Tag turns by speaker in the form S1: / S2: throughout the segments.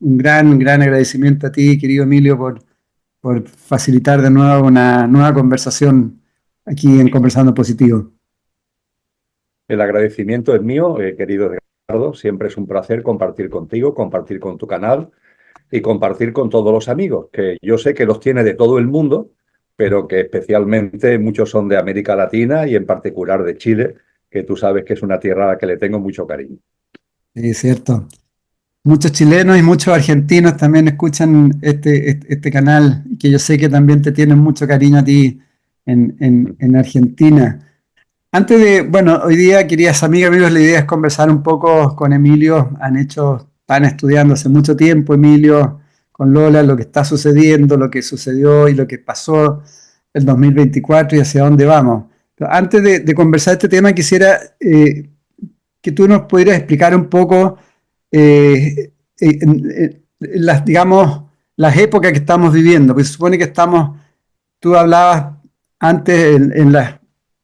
S1: un gran agradecimiento a ti, querido Emilio, por facilitar de nuevo una nueva conversación aquí en Conversando Positivo.
S2: El agradecimiento es mío, querido Ricardo. Siempre es un placer compartir contigo, compartir con tu canal y compartir con todos los amigos, que yo sé que los tiene de todo el mundo, pero que especialmente muchos son de América Latina y en particular de Chile, que tú sabes que es una tierra a la que le tengo mucho cariño.
S1: Sí, es cierto. Muchos chilenos y muchos argentinos también escuchan este canal, que yo sé que también te tienen mucho cariño a ti en Argentina. Antes de, bueno, hoy día, queridas amigas, amigos, la idea es conversar un poco con Emilio. Están estudiando hace mucho tiempo, Emilio, con Lola, lo que está sucediendo, lo que sucedió y lo que pasó el 2024 y hacia dónde vamos. Pero antes de conversar este tema, quisiera que tú nos pudieras explicar un poco las, digamos, las épocas que estamos viviendo, porque se supone que tú hablabas antes en las,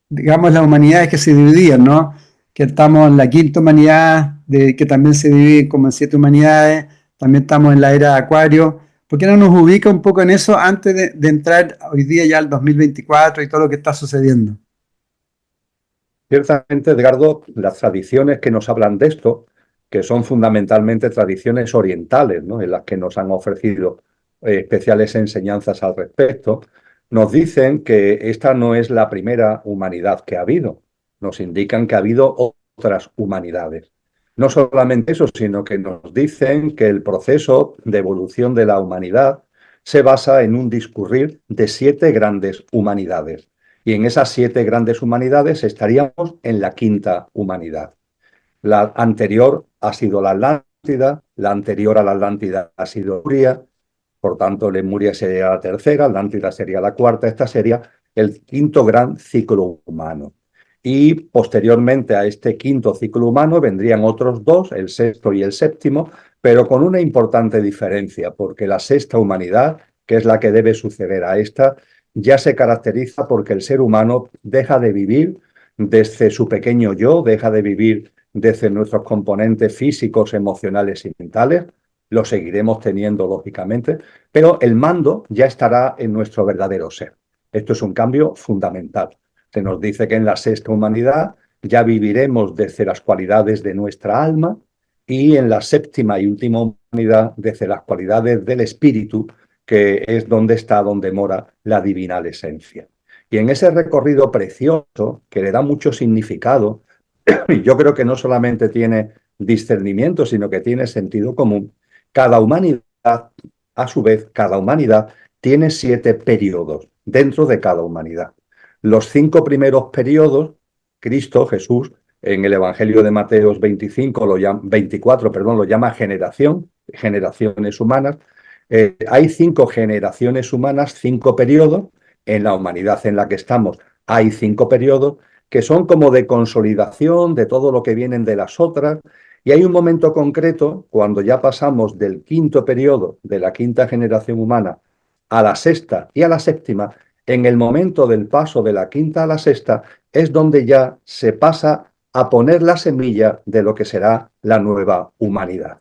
S1: digamos, las humanidades que se dividían, ¿no? Que estamos en la quinta humanidad, que también se divide como en siete humanidades, también estamos en la era de Acuario. ¿Por qué no nos ubica un poco en eso antes de entrar hoy día ya al 2024 y todo lo que está sucediendo?
S2: Ciertamente, Edgardo, las tradiciones que nos hablan de esto, que son fundamentalmente tradiciones orientales, ¿no?, en las que nos han ofrecido especiales enseñanzas al respecto, nos dicen que esta no es la primera humanidad que ha habido. Nos indican que ha habido otras humanidades. No solamente eso, sino que nos dicen que el proceso de evolución de la humanidad se basa en un discurrir de 7 grandes humanidades. Y en esas 7 grandes humanidades estaríamos en la quinta humanidad. La anterior ha sido la Atlántida, la anterior a la Atlántida ha sido Lemuria, por tanto Lemuria sería la tercera, Atlántida sería la cuarta, esta sería el quinto gran ciclo humano. Y posteriormente a este quinto ciclo humano vendrían otros 2, el sexto y el séptimo, pero con una importante diferencia, porque la sexta humanidad, que es la que debe suceder a esta, ya se caracteriza porque el ser humano deja de vivir desde su pequeño yo, deja de vivir desde nuestros componentes físicos, emocionales y mentales. Lo seguiremos teniendo, lógicamente, pero el mando ya estará en nuestro verdadero ser. Esto es un cambio fundamental. Se nos dice que en la sexta humanidad ya viviremos desde las cualidades de nuestra alma y en la séptima y última humanidad desde las cualidades del espíritu, que es donde mora la divinal esencia. Y en ese recorrido precioso, que le da mucho significado, y yo creo que no solamente tiene discernimiento, sino que tiene sentido común, cada humanidad, a su vez, cada humanidad tiene 7 periodos dentro de cada humanidad. Los 5 primeros periodos, Cristo, Jesús, en el Evangelio de Mateo 24, lo llama generaciones humanas. Hay 5 generaciones humanas, 5 periodos. En la humanidad en la que estamos hay 5 periodos que son como de consolidación de todo lo que vienen de las otras. Y hay un momento concreto, cuando ya pasamos del quinto periodo, de la quinta generación humana, a la sexta y a la séptima, en el momento del paso de la quinta a la sexta, es donde ya se pasa a poner la semilla de lo que será la nueva humanidad.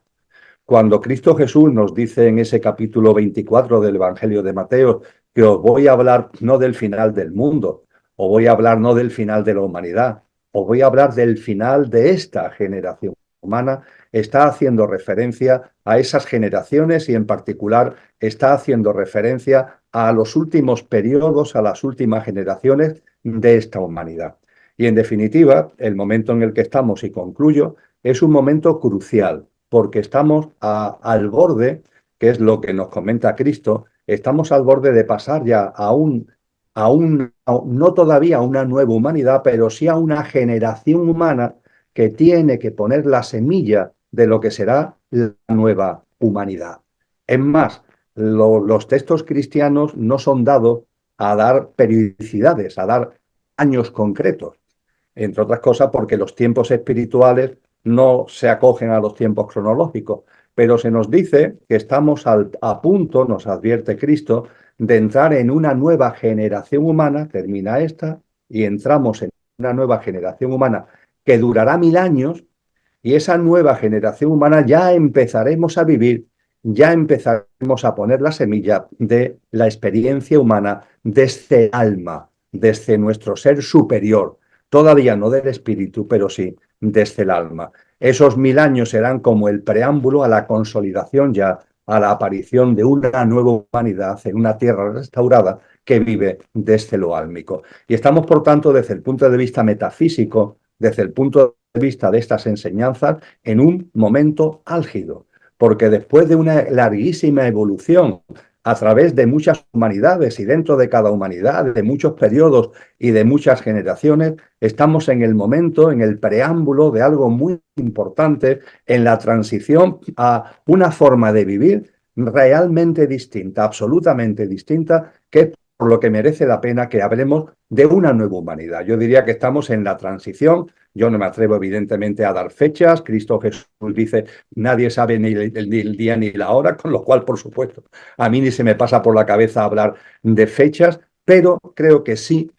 S2: Cuando Cristo Jesús nos dice en ese capítulo 24 del Evangelio de Mateo que os voy a hablar no del final del mundo, os voy a hablar no del final de la humanidad, os voy a hablar del final de esta generación humana, está haciendo referencia a esas generaciones y en particular está haciendo referencia a los últimos periodos, a las últimas generaciones de esta humanidad. Y en definitiva, el momento en el que estamos, y concluyo, es un momento crucial, porque estamos al borde, que es lo que nos comenta Cristo, estamos al borde de pasar ya no todavía a una nueva humanidad, pero sí a una generación humana que tiene que poner la semilla de lo que será la nueva humanidad. Es más, los textos cristianos no son dados a dar periodicidades, a dar años concretos, entre otras cosas porque los tiempos espirituales no se acogen a los tiempos cronológicos, pero se nos dice que estamos a punto, nos advierte Cristo, de entrar en una nueva generación humana, termina esta, y entramos en una nueva generación humana que durará 1000 años, y esa nueva generación humana ya empezaremos a vivir ya empezaremos a poner la semilla de la experiencia humana desde el alma, desde nuestro ser superior, todavía no del espíritu, pero sí desde el alma. Esos 1000 años serán como el preámbulo a la consolidación ya, a la aparición de una nueva humanidad en una tierra restaurada que vive desde lo álmico. Y estamos, por tanto, desde el punto de vista metafísico, desde el punto de vista de estas enseñanzas, en un momento álgido, porque después de una larguísima evolución a través de muchas humanidades y dentro de cada humanidad, de muchos periodos y de muchas generaciones, estamos en el momento, en el preámbulo de algo muy importante, en la transición a una forma de vivir realmente distinta, absolutamente distinta, que es por lo que merece la pena que hablemos de una nueva humanidad. Yo diría que estamos en la transición. Yo no me atrevo, evidentemente, a dar fechas. Cristo Jesús dice, nadie sabe ni el día ni la hora, con lo cual, por supuesto, a mí ni se me pasa por la cabeza hablar de fechas, pero creo que sí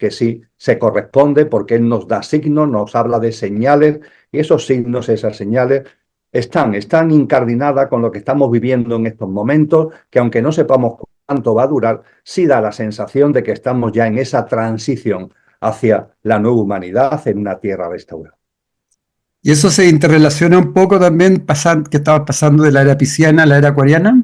S2: se corresponde porque Él nos da signos, nos habla de señales, y esos signos, esas señales, están incardinadas con lo que estamos viviendo en estos momentos, que aunque no sepamos cuánto va a durar, sí da la sensación de que estamos ya en esa transición hacia la nueva humanidad en una tierra restaurada.
S1: Y eso se interrelaciona un poco también que estaba pasando de la era pisciana a la era acuariana.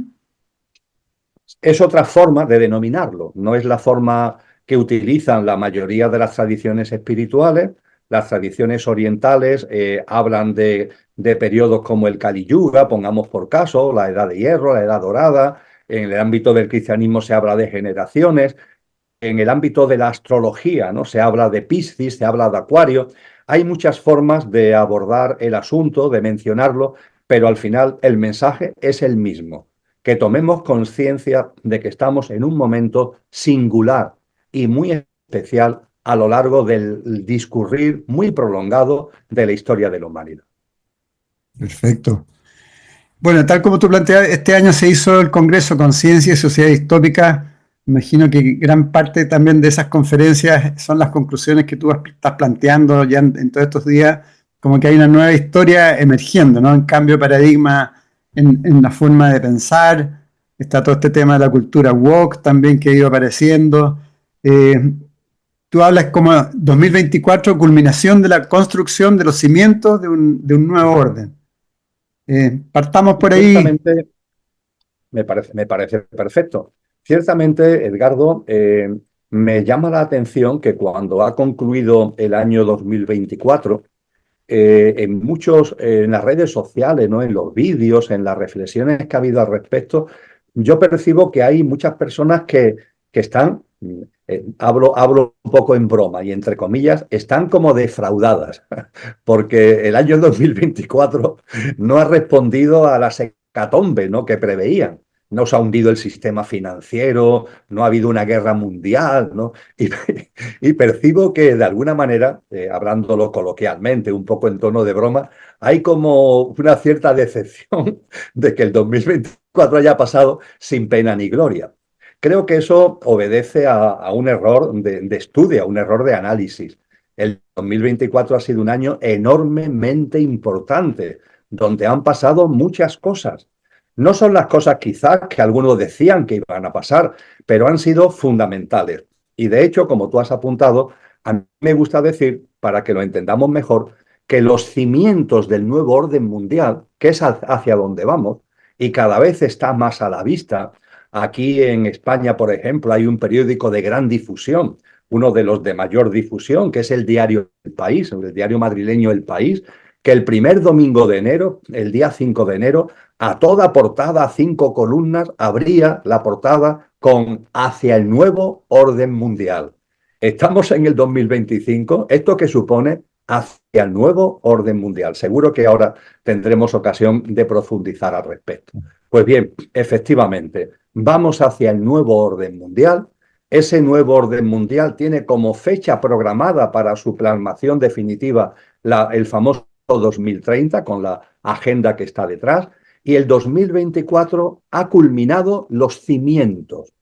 S2: Es otra forma de denominarlo, no es la forma que utilizan la mayoría de las tradiciones espirituales. Las tradiciones orientales hablan de periodos como el Kali Yuga, pongamos por caso, la Edad de Hierro, la Edad Dorada. En el ámbito del cristianismo se habla de generaciones. En el ámbito de la astrología, ¿no? Se habla de Piscis, se habla de Acuario. Hay muchas formas de abordar el asunto, de mencionarlo, pero al final el mensaje es el mismo, que tomemos conciencia de que estamos en un momento singular y muy especial a lo largo del discurrir muy prolongado de la historia de la humanidad.
S1: Perfecto. Bueno, tal como tú planteas, este año se hizo el Congreso Conciencia y Sociedad Distópica. Imagino que gran parte también de esas conferencias son las conclusiones que tú estás planteando ya en todos estos días, como que hay una nueva historia emergiendo, ¿no? Un cambio de paradigma en la forma de pensar. Está todo este tema de la cultura woke también que ha ido apareciendo. Eh, Tú hablas como 2024, culminación de la construcción de los cimientos de un nuevo orden. Partamos por ahí.
S2: Ciertamente, me parece perfecto. Ciertamente, Edgardo, me llama la atención que cuando ha concluido el año 2024, en las redes sociales, ¿no? En los vídeos, en las reflexiones que ha habido al respecto, yo percibo que hay muchas personas que están, hablo un poco en broma y entre comillas, están como defraudadas, porque el año 2024 no ha respondido a las hecatombe, ¿no? Que preveían. No se ha hundido el sistema financiero, no ha habido una guerra mundial, ¿no? Y, y percibo que de alguna manera, hablándolo coloquialmente, un poco en tono de broma, hay como una cierta decepción de que el 2024 haya pasado sin pena ni gloria. Creo que eso obedece a un error de estudio, a un error de análisis. El 2024 ha sido un año enormemente importante, donde han pasado muchas cosas. No son las cosas quizás que algunos decían que iban a pasar, pero han sido fundamentales. Y de hecho, como tú has apuntado, a mí me gusta decir, para que lo entendamos mejor, que los cimientos del nuevo orden mundial, que es hacia donde vamos, y cada vez está más a la vista. Aquí en España, por ejemplo, hay un periódico de gran difusión, uno de los de mayor difusión, que es el diario El País, el diario madrileño El País, que el primer domingo de enero, el día 5 de enero, a toda portada, a 5 columnas, abría la portada con Hacia el nuevo orden mundial. Estamos en el 2025, ¿esto qué supone? Hacia el nuevo orden mundial. Seguro que ahora tendremos ocasión de profundizar al respecto. Pues bien, efectivamente, vamos hacia el nuevo orden mundial. Ese nuevo orden mundial tiene como fecha programada para su plasmación definitiva el famoso 2030, con la agenda que está detrás, y el 2024 ha culminado los cimientos.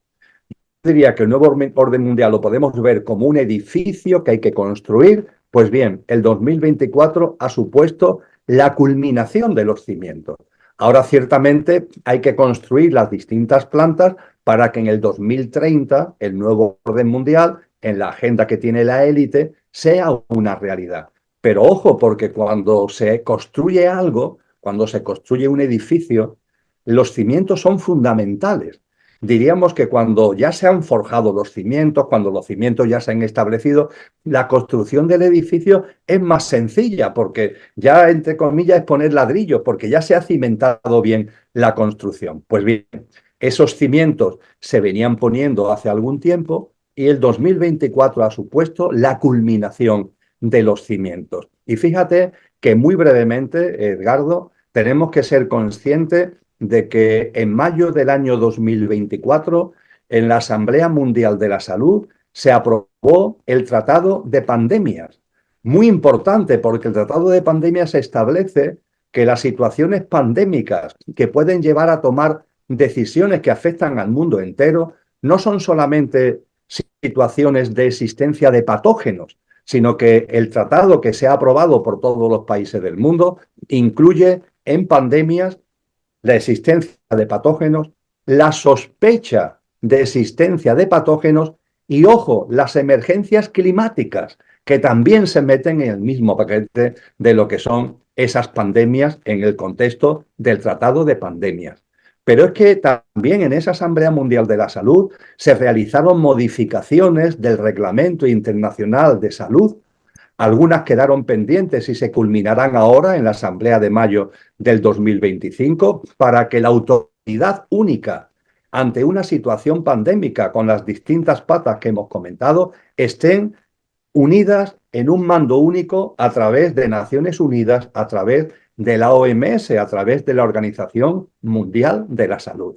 S2: Yo diría que el nuevo orden mundial lo podemos ver como un edificio que hay que construir. Pues bien, el 2024 ha supuesto la culminación de los cimientos. Ahora ciertamente hay que construir las distintas plantas para que en el 2030 el nuevo orden mundial, en la agenda que tiene la élite, sea una realidad. Pero ojo, porque cuando se construye algo, cuando se construye un edificio, los cimientos son fundamentales. Diríamos que cuando ya se han forjado los cimientos, cuando los cimientos ya se han establecido, la construcción del edificio es más sencilla, porque ya, entre comillas, es poner ladrillos, porque ya se ha cimentado bien la construcción. Pues bien, esos cimientos se venían poniendo hace algún tiempo y el 2024 ha supuesto la culminación de los cimientos. Y fíjate que muy brevemente, Edgardo, tenemos que ser conscientes de que en mayo del año 2024, en la Asamblea Mundial de la Salud, se aprobó el Tratado de Pandemias. Muy importante, porque el Tratado de Pandemias establece que las situaciones pandémicas que pueden llevar a tomar decisiones que afectan al mundo entero no son solamente situaciones de existencia de patógenos, sino que el tratado que se ha aprobado por todos los países del mundo incluye en pandemias la existencia de patógenos, la sospecha de existencia de patógenos y, ojo, las emergencias climáticas, que también se meten en el mismo paquete de lo que son esas pandemias en el contexto del Tratado de Pandemias. Pero es que también en esa Asamblea Mundial de la Salud se realizaron modificaciones del Reglamento Internacional de Salud. Algunas quedaron pendientes y se culminarán ahora en la Asamblea de mayo del 2025 para que la autoridad única ante una situación pandémica con las distintas patas que hemos comentado estén unidas en un mando único a través de Naciones Unidas, a través de la OMS, a través de la Organización Mundial de la Salud.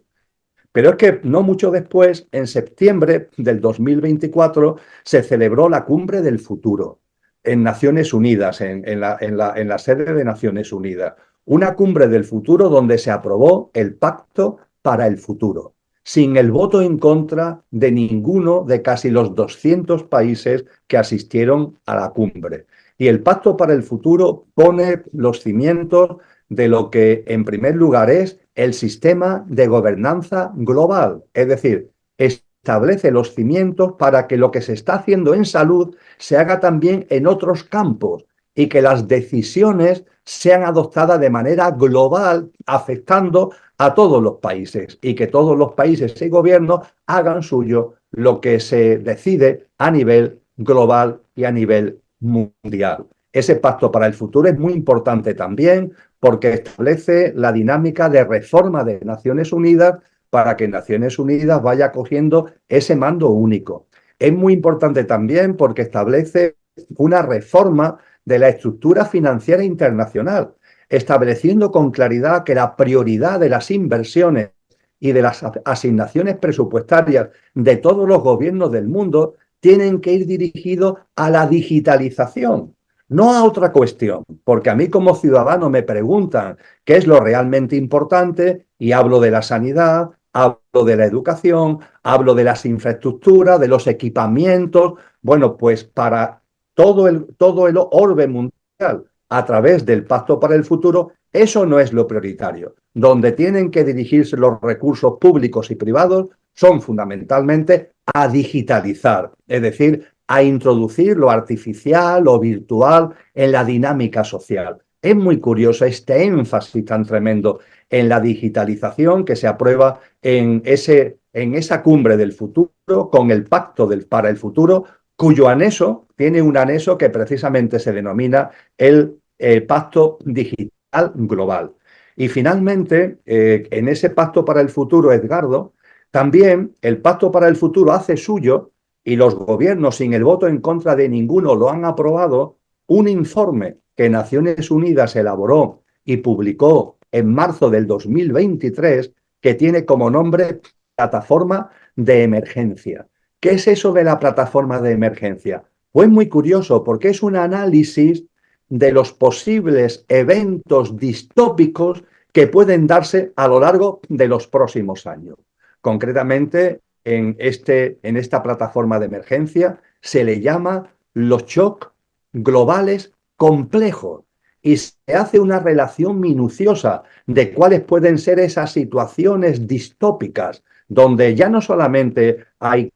S2: Pero es que no mucho después, en septiembre del 2024, se celebró la Cumbre del Futuro en Naciones Unidas, en la sede de Naciones Unidas. Una cumbre del futuro donde se aprobó el Pacto para el Futuro, sin el voto en contra de ninguno de casi los 200 países que asistieron a la cumbre. Y el Pacto para el Futuro pone los cimientos de lo que en primer lugar es el sistema de gobernanza global, es decir, establece los cimientos para que lo que se está haciendo en salud se haga también en otros campos y que las decisiones sean adoptadas de manera global, afectando a todos los países y que todos los países y gobiernos hagan suyo lo que se decide a nivel global y a nivel mundial. Ese pacto para el futuro es muy importante también porque establece la dinámica de reforma de Naciones Unidas para que Naciones Unidas vaya cogiendo ese mando único. Es muy importante también porque establece una reforma de la estructura financiera internacional, estableciendo con claridad que la prioridad de las inversiones y de las asignaciones presupuestarias de todos los gobiernos del mundo tienen que ir dirigidos a la digitalización, no a otra cuestión, porque a mí como ciudadano me preguntan qué es lo realmente importante y hablo de la sanidad, hablo de la educación, hablo de las infraestructuras, de los equipamientos. Bueno, pues para todo el orbe mundial a través del Pacto para el Futuro, eso no es lo prioritario. Donde tienen que dirigirse los recursos públicos y privados son fundamentalmente a digitalizar, es decir, a introducir lo artificial, lo virtual en la dinámica social. Es muy curioso este énfasis tan tremendo en la digitalización que se aprueba en esa cumbre del futuro con el Pacto para el Futuro, cuyo anexo tiene un anexo que precisamente se denomina el Pacto Digital Global. Y finalmente, en ese Pacto para el Futuro, Edgardo, también el Pacto para el Futuro hace suyo, y los gobiernos sin el voto en contra de ninguno lo han aprobado, un informe que Naciones Unidas elaboró y publicó en marzo del 2023, que tiene como nombre Plataforma de Emergencia. ¿Qué es eso de la plataforma de emergencia? Pues muy curioso, porque es un análisis de los posibles eventos distópicos que pueden darse a lo largo de los próximos años. Concretamente, en esta plataforma de emergencia se le llama los shocks globales complejos. y se hace una relación minuciosa de cuáles pueden ser esas situaciones distópicas, donde ya no solamente hay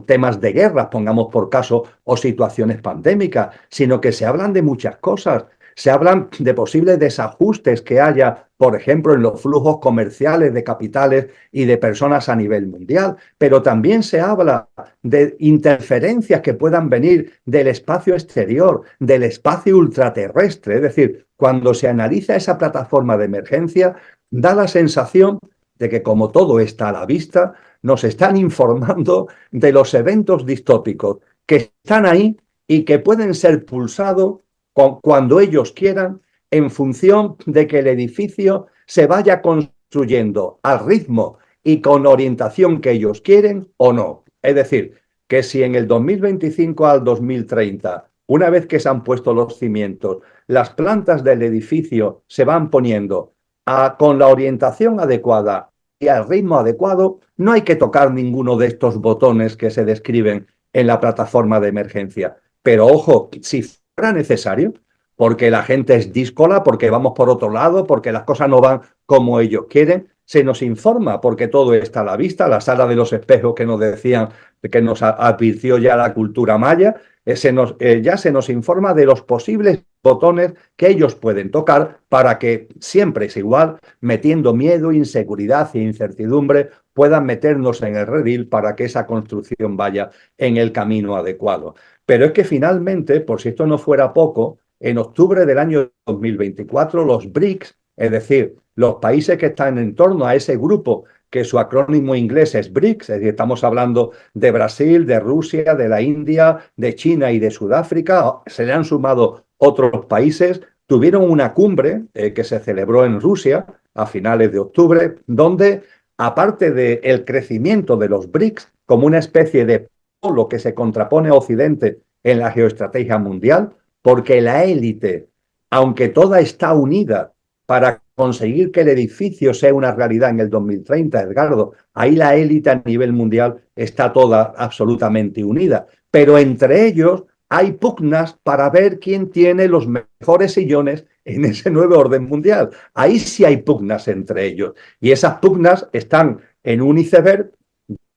S2: temas de guerra, pongamos por caso, o situaciones pandémicas, sino que se hablan de muchas cosas. Se hablan de posibles desajustes que haya, por ejemplo, en los flujos comerciales de capitales y de personas a nivel mundial, pero también se habla de interferencias que puedan venir del espacio exterior, del espacio ultraterrestre. Es decir, cuando se analiza esa plataforma de emergencia, da la sensación de que, como todo está a la vista, nos están informando de los eventos distópicos que están ahí y que pueden ser pulsados cuando ellos quieran, en función de que el edificio se vaya construyendo al ritmo y con orientación que ellos quieren o no. Es decir, que si en el 2025 al 2030, una vez que se han puesto los cimientos, las plantas del edificio se van poniendo con la orientación adecuada y al ritmo adecuado, no hay que tocar ninguno de estos botones que se describen en la plataforma de emergencia. Pero ojo, si fuera necesario, porque la gente es díscola, porque vamos por otro lado, porque las cosas no van como ellos quieren, se nos informa, porque todo está a la vista, la sala de los espejos que nos decían, que nos advirtió ya la cultura maya, ya se nos informa de los posibles botones que ellos pueden tocar para que siempre es igual, metiendo miedo, inseguridad e incertidumbre, puedan meternos en el redil para que esa construcción vaya en el camino adecuado. Pero es que finalmente, por si esto no fuera poco, en octubre del año 2024, los BRICS, es decir, los países que están en torno a ese grupo, que su acrónimo inglés es BRICS, es decir, estamos hablando de Brasil, de Rusia, de la India, de China y de Sudáfrica, se le han sumado otros países, tuvieron una cumbre que se celebró en Rusia a finales de octubre, donde, aparte del crecimiento de los BRICS como una especie de polo que se contrapone a Occidente en la geoestrategia mundial, porque la élite, aunque toda está unida para conseguir que el edificio sea una realidad en el 2030, Edgardo, ahí la élite a nivel mundial está toda absolutamente unida, pero entre ellos hay pugnas para ver quién tiene los mejores sillones en ese nuevo orden mundial. Ahí sí hay pugnas entre ellos, y esas pugnas están en un iceberg,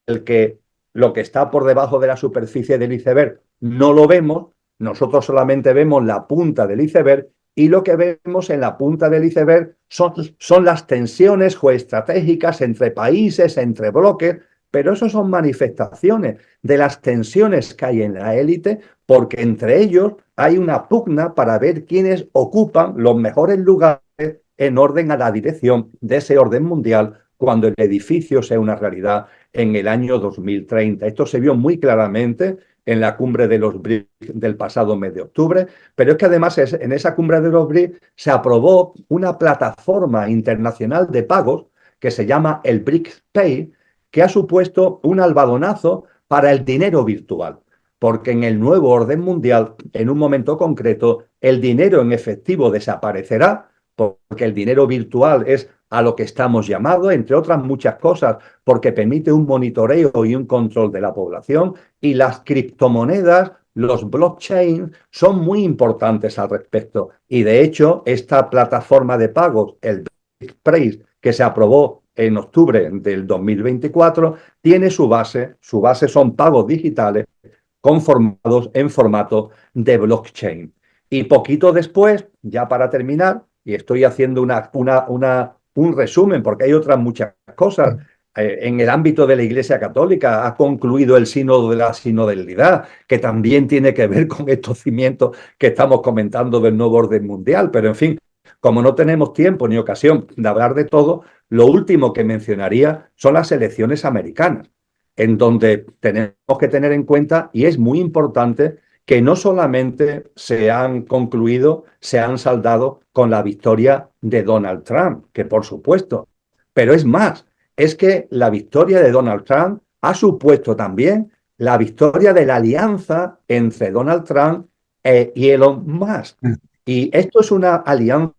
S2: el que lo que está por debajo de la superficie del iceberg no lo vemos, nosotros solamente vemos la punta del iceberg, y lo que vemos en la punta del iceberg son las tensiones geoestratégicas entre países, entre bloques, pero eso son manifestaciones de las tensiones que hay en la élite, porque entre ellos hay una pugna para ver quiénes ocupan los mejores lugares en orden a la dirección de ese orden mundial cuando el edificio sea una realidad en el año 2030. Esto se vio muy claramente en la cumbre de los BRICS del pasado mes de octubre, pero es que además en esa cumbre de los BRICS se aprobó una plataforma internacional de pagos que se llama el BRICS Pay, que ha supuesto un albadonazo para el dinero virtual, porque en el nuevo orden mundial, en un momento concreto, el dinero en efectivo desaparecerá, porque el dinero virtual es a lo que estamos llamados, entre otras muchas cosas, porque permite un monitoreo y un control de la población, y las criptomonedas, los blockchain, son muy importantes al respecto. Y de hecho, esta plataforma de pagos, el BRICS, que se aprobó en octubre del 2024, tiene su base son pagos digitales conformados en formato de blockchain. Y poquito después, ya para terminar, y estoy haciendo un resumen porque hay otras muchas cosas. En el ámbito de la Iglesia Católica ha concluido el sínodo de la sinodalidad, que también tiene que ver con estos cimientos que estamos comentando del nuevo orden mundial. Pero en fin, como no tenemos tiempo ni ocasión de hablar de todo, lo último que mencionaría son las elecciones americanas, en donde tenemos que tener en cuenta, y es muy importante, que no solamente se han concluido, se han saldado con la victoria de Donald Trump, que por supuesto, pero es más, es que la victoria de Donald Trump ha supuesto también la victoria de la alianza entre Donald Trump y Elon Musk. Y esto es una alianza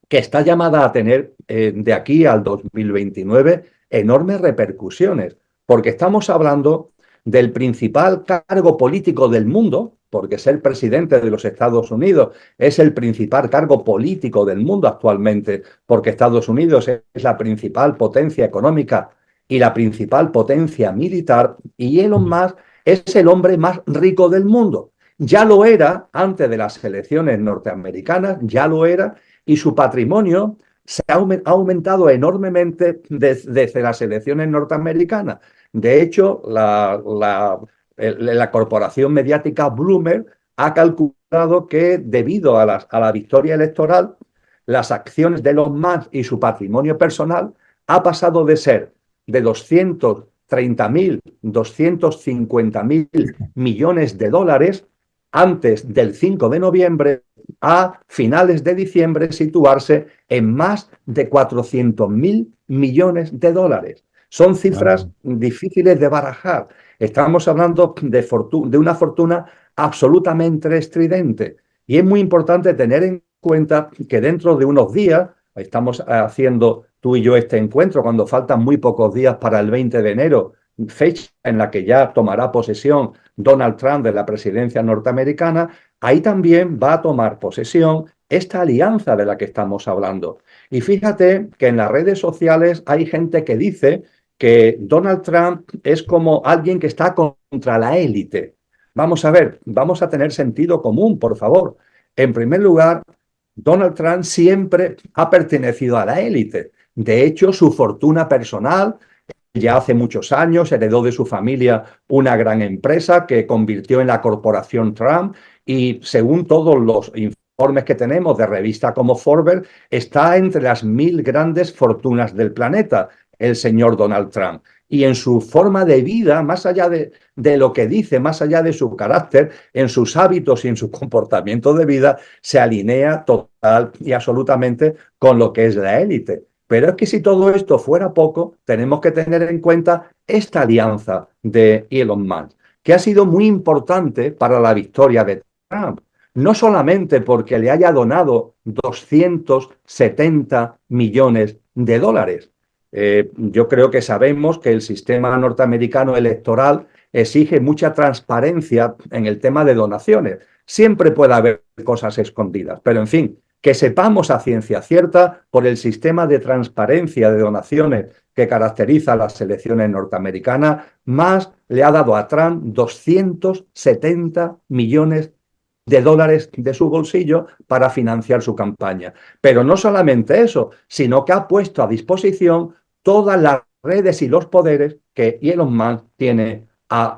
S2: que está llamada a tener de aquí al 2029 enormes repercusiones, porque estamos hablando del principal cargo político del mundo, porque ser presidente de los Estados Unidos es el principal cargo político del mundo actualmente, porque Estados Unidos es la principal potencia económica y la principal potencia militar, y Elon Musk es el hombre más rico del mundo. Ya lo era antes de las elecciones norteamericanas, ya lo era, y su patrimonio se ha aumentado enormemente desde las elecciones norteamericanas. De hecho, la corporación mediática Bloomberg ha calculado que debido a la victoria electoral, las acciones de Elon Musk y su patrimonio personal ha pasado de ser de 230.000, 250.000 millones de dólares antes del 5 de noviembre a finales de diciembre situarse en más de 400.000 millones de dólares. Son cifras difíciles de barajar. Estamos hablando de una fortuna absolutamente estridente. Y es muy importante tener en cuenta que dentro de unos días, estamos haciendo tú y yo este encuentro cuando faltan muy pocos días para el 20 de enero, fecha en la que ya tomará posesión Donald Trump de la presidencia norteamericana, ahí también va a tomar posesión esta alianza de la que estamos hablando. Y fíjate que en las redes sociales hay gente que dice que Donald Trump es como alguien que está contra la élite. Vamos a ver, vamos a tener sentido común, por favor. En primer lugar, Donald Trump siempre ha pertenecido a la élite. De hecho, su fortuna personal ya hace muchos años heredó de su familia una gran empresa que convirtió en la corporación Trump y según todos los informes que tenemos de revistas como Forbes, está entre las 1.000 grandes fortunas del planeta, el señor Donald Trump. Y en su forma de vida, más allá de lo que dice, más allá de su carácter, en sus hábitos y en su comportamiento de vida, se alinea total y absolutamente con lo que es la élite. Pero es que si todo esto fuera poco, tenemos que tener en cuenta esta alianza de Elon Musk, que ha sido muy importante para la victoria de Trump. No solamente porque le haya donado 270 millones de dólares. Yo creo que sabemos que el sistema norteamericano electoral exige mucha transparencia en el tema de donaciones. Siempre puede haber cosas escondidas, pero en fin, que sepamos a ciencia cierta por el sistema de transparencia de donaciones que caracteriza las elecciones norteamericanas, más le ha dado a Trump 270 millones de dólares de su bolsillo para financiar su campaña. Pero no solamente eso, sino que ha puesto a disposición todas las redes y los poderes que Elon Musk tiene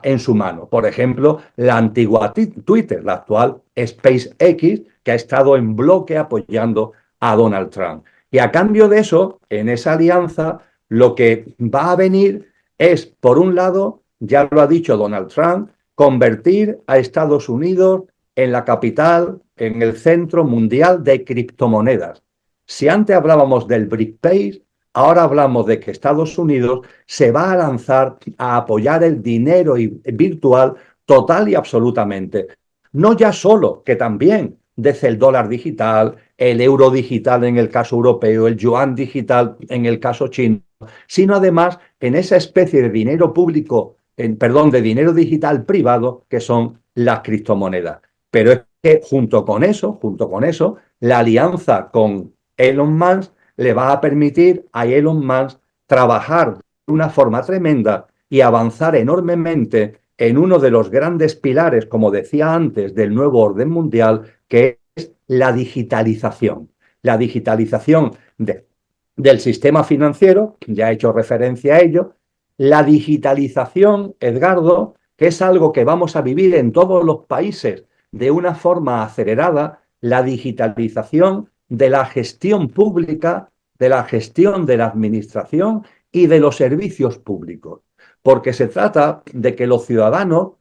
S2: en su mano. Por ejemplo, la antigua Twitter, la actual SpaceX, que ha estado en bloque apoyando a Donald Trump. Y a cambio de eso, en esa alianza, lo que va a venir es, por un lado, ya lo ha dicho Donald Trump, convertir a Estados Unidos en la capital, en el centro mundial de criptomonedas. Si antes hablábamos del BriCS, ahora hablamos de que Estados Unidos se va a lanzar a apoyar el dinero virtual total y absolutamente. No ya solo, que también desde el dólar digital, el euro digital en el caso europeo, el yuan digital en el caso chino, sino además en esa especie de dinero público, de dinero digital privado que son las criptomonedas. Pero es que junto con eso, la alianza con Elon Musk le va a permitir a Elon Musk trabajar de una forma tremenda y avanzar enormemente en uno de los grandes pilares, como decía antes, del nuevo orden mundial, que es la digitalización. La digitalización del sistema financiero, ya he hecho referencia a ello, la digitalización, Edgardo, que es algo que vamos a vivir en todos los países de una forma acelerada, la digitalización de la gestión pública, de la gestión de la administración y de los servicios públicos. Porque se trata de que los ciudadanos,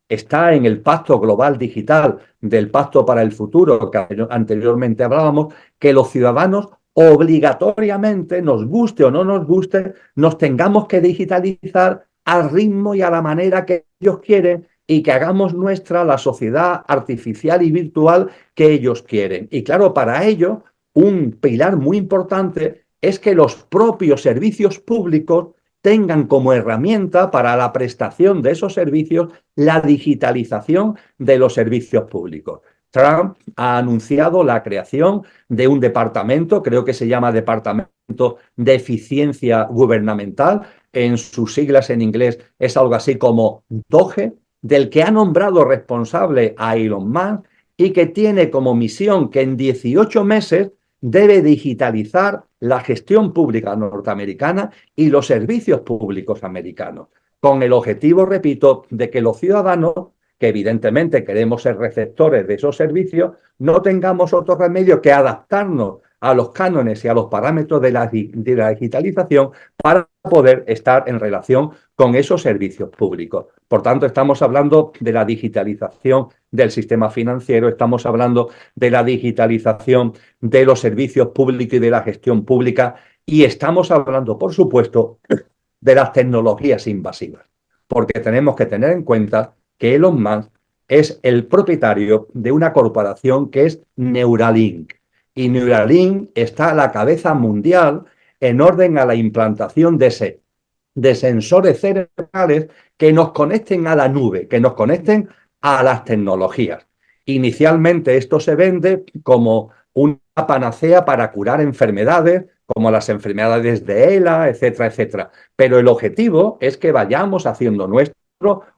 S2: está en el Pacto Global Digital del Pacto para el Futuro, que anteriormente hablábamos, que los ciudadanos obligatoriamente, nos guste o no nos guste, nos tengamos que digitalizar al ritmo y a la manera que ellos quieren y que hagamos nuestra la sociedad artificial y virtual que ellos quieren. Y claro, para ello, un pilar muy importante es que los propios servicios públicos tengan como herramienta para la prestación de esos servicios la digitalización de los servicios públicos. Trump ha anunciado la creación de un departamento, creo que se llama Departamento de Eficiencia Gubernamental, en sus siglas en inglés es algo así como DOGE, del que ha nombrado responsable a Elon Musk y que tiene como misión que en 18 meses debe digitalizar la gestión pública norteamericana y los servicios públicos americanos, con el objetivo, repito, de que los ciudadanos, que evidentemente queremos ser receptores de esos servicios, no tengamos otro remedio que adaptarnos a los cánones y a los parámetros de la digitalización para poder estar en relación con esos servicios públicos. Por tanto, estamos hablando de la digitalización del sistema financiero, estamos hablando de la digitalización de los servicios públicos y de la gestión pública, y estamos hablando, por supuesto, de las tecnologías invasivas, porque tenemos que tener en cuenta que Elon Musk es el propietario de una corporación que es Neuralink, y Neuralink está a la cabeza mundial en orden a la implantación de sensores cerebrales que nos conecten a la nube, que nos conecten a las tecnologías. Inicialmente esto se vende como una panacea para curar enfermedades, como las enfermedades de ELA, etcétera, etcétera. Pero el objetivo es que vayamos haciendo nuestro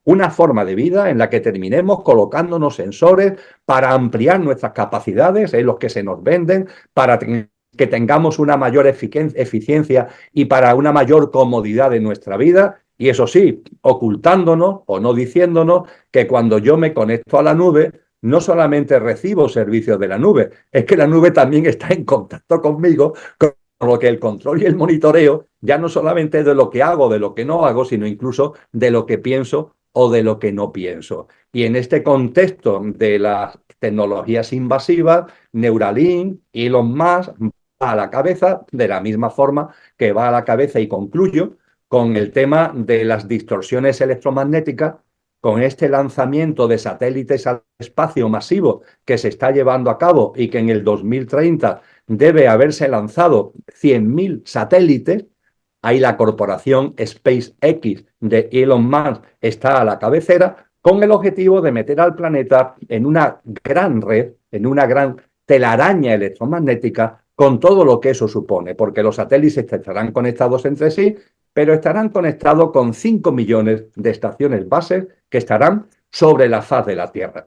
S2: una forma de vida en la que terminemos colocándonos sensores para ampliar nuestras capacidades, los que se nos venden, para que tengamos una mayor eficiencia y para una mayor comodidad de nuestra vida. Y eso sí, ocultándonos o no diciéndonos que cuando yo me conecto a la nube, no solamente recibo servicios de la nube, es que la nube también está en contacto conmigo, con lo que el control y el monitoreo ya no solamente de lo que hago, de lo que no hago, sino incluso de lo que pienso o de lo que no pienso. Y en este contexto de las tecnologías invasivas, Neuralink, Elon Musk va a la cabeza de la misma forma que va a la cabeza, y concluyo, con el tema de las distorsiones electromagnéticas, con este lanzamiento de satélites al espacio masivo que se está llevando a cabo y que en el 2030 debe haberse lanzado 100.000 satélites. Ahí la corporación SpaceX de Elon Musk está a la cabecera, con el objetivo de meter al planeta en una gran red, en una gran telaraña electromagnética, con todo lo que eso supone, porque los satélites estarán conectados entre sí, pero estarán conectados con 5 millones de estaciones bases que estarán sobre la faz de la Tierra.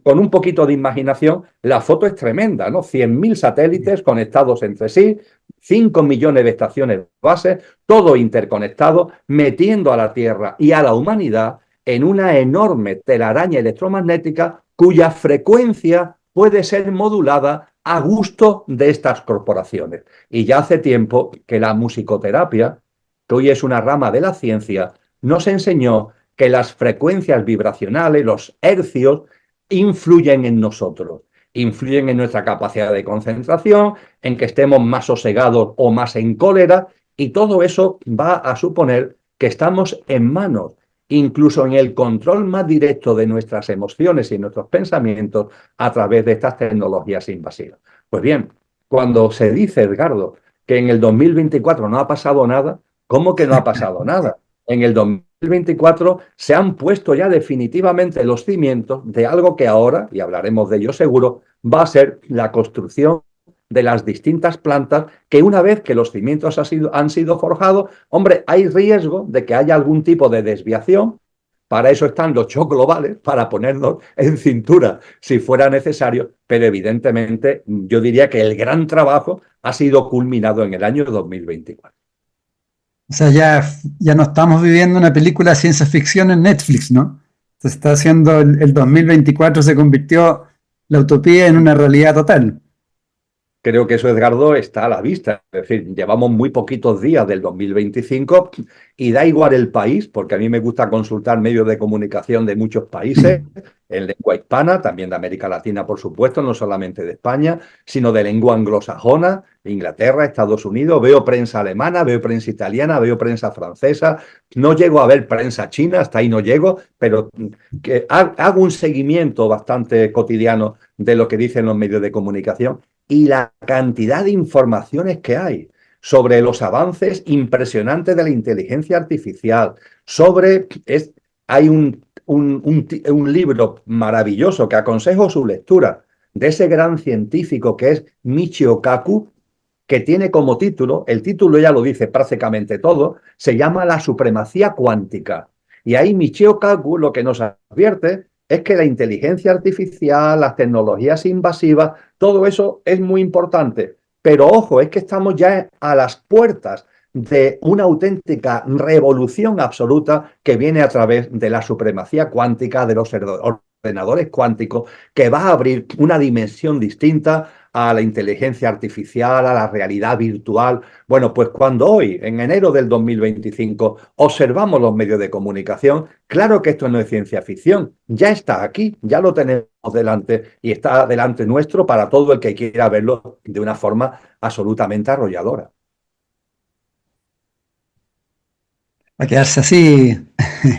S2: Con un poquito de imaginación, la foto es tremenda, ¿no? 100.000 satélites conectados entre sí, 5 millones de estaciones bases, todo interconectado, metiendo a la Tierra y a la humanidad en una enorme telaraña electromagnética cuya frecuencia puede ser modulada a gusto de estas corporaciones. Y ya hace tiempo que la musicoterapia, que hoy es una rama de la ciencia, nos enseñó que las frecuencias vibracionales, los hercios, influyen en nosotros, influyen en nuestra capacidad de concentración, en que estemos más sosegados o más en cólera, y todo eso va a suponer que estamos en manos, incluso en el control más directo de nuestras emociones y nuestros pensamientos a través de estas tecnologías invasivas. Pues bien, cuando se dice, Edgardo, que en el 2024 no ha pasado nada, ¿cómo que no ha pasado nada? En el 2024 se han puesto ya definitivamente los cimientos de algo que ahora, y hablaremos de ello seguro, va a ser la construcción de las distintas plantas, que una vez que los cimientos han sido forjados, hombre, hay riesgo de que haya algún tipo de desviación. Para eso están los shocks globales, para ponernos en cintura si fuera necesario, pero evidentemente yo diría que el gran trabajo ha sido culminado en el año 2024.
S1: O sea, ya no estamos viviendo una película de ciencia ficción en Netflix, ¿no? Se está haciendo, el 2024 se convirtió la utopía en una realidad total.
S2: Creo que eso, Edgardo, está a la vista. Es decir, llevamos muy poquitos días del 2025 y da igual el país, porque a mí me gusta consultar medios de comunicación de muchos países, en lengua hispana, también de América Latina, por supuesto, no solamente de España, sino de lengua anglosajona, Inglaterra, Estados Unidos. Veo prensa alemana, veo prensa italiana, veo prensa francesa. No llego a ver prensa china, hasta ahí no llego, pero que hago un seguimiento bastante cotidiano de lo que dicen los medios de comunicación. Y la cantidad de informaciones que hay. sobre los avances impresionantes de la inteligencia artificial, hay un libro maravilloso que aconsejo su lectura de ese gran científico que es Michio Kaku, que tiene como título, el título ya lo dice prácticamente todo, se llama La supremacía cuántica. Y ahí Michio Kaku lo que nos advierte es que la inteligencia artificial, las tecnologías invasivas, todo eso es muy importante. Pero ojo, es que estamos ya a las puertas de una auténtica revolución absoluta que viene a través de la supremacía cuántica, de los ordenadores cuánticos, que va a abrir una dimensión distinta a la inteligencia artificial, a la realidad virtual. Bueno, pues cuando hoy, en enero del 2025, observamos los medios de comunicación, claro que esto no es ciencia ficción, ya está aquí, ya lo tenemos delante y está delante nuestro para todo el que quiera verlo de una forma absolutamente arrolladora.
S1: A quedarse así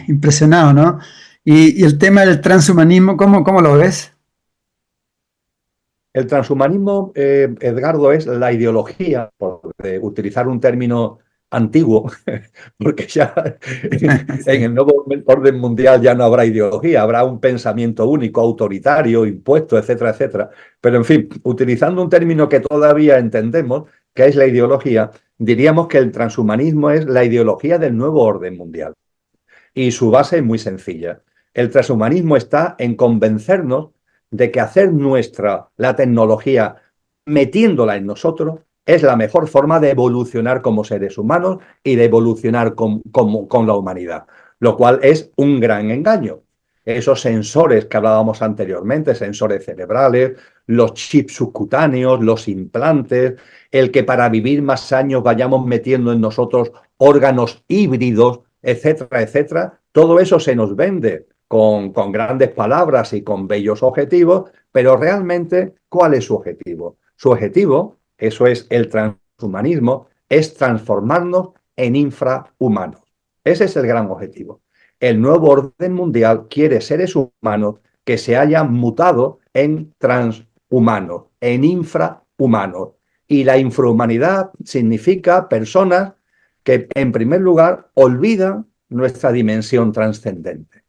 S1: impresionado, ¿no? Y el tema del transhumanismo, ¿cómo lo ves?
S2: El transhumanismo, Edgardo, es la ideología, por utilizar un término antiguo, porque ya en
S1: Sí.
S2: el nuevo orden mundial ya no habrá ideología, habrá un pensamiento único, autoritario, impuesto, etcétera, etcétera. Pero en fin, utilizando un término que todavía entendemos, que es la ideología, diríamos que el transhumanismo es la ideología del nuevo orden mundial. Y su base es muy sencilla. El transhumanismo está en convencernos de que hacer nuestra la tecnología metiéndola en nosotros es la mejor forma de evolucionar como seres humanos y de evolucionar con la humanidad, lo cual es un gran engaño. Esos sensores que hablábamos anteriormente, sensores cerebrales, los chips subcutáneos, los implantes, el que para vivir más años vayamos metiendo en nosotros órganos híbridos, etcétera, etcétera, todo eso se nos vende con grandes palabras y con bellos objetivos, pero realmente, ¿cuál es su objetivo? Su objetivo, eso es el transhumanismo, es transformarnos en infrahumanos. Ese es el gran objetivo. El nuevo orden mundial quiere seres humanos que se hayan mutado en transhumanos, en infrahumanos. Y la infrahumanidad significa personas que, en primer lugar, olvidan nuestra dimensión trascendente.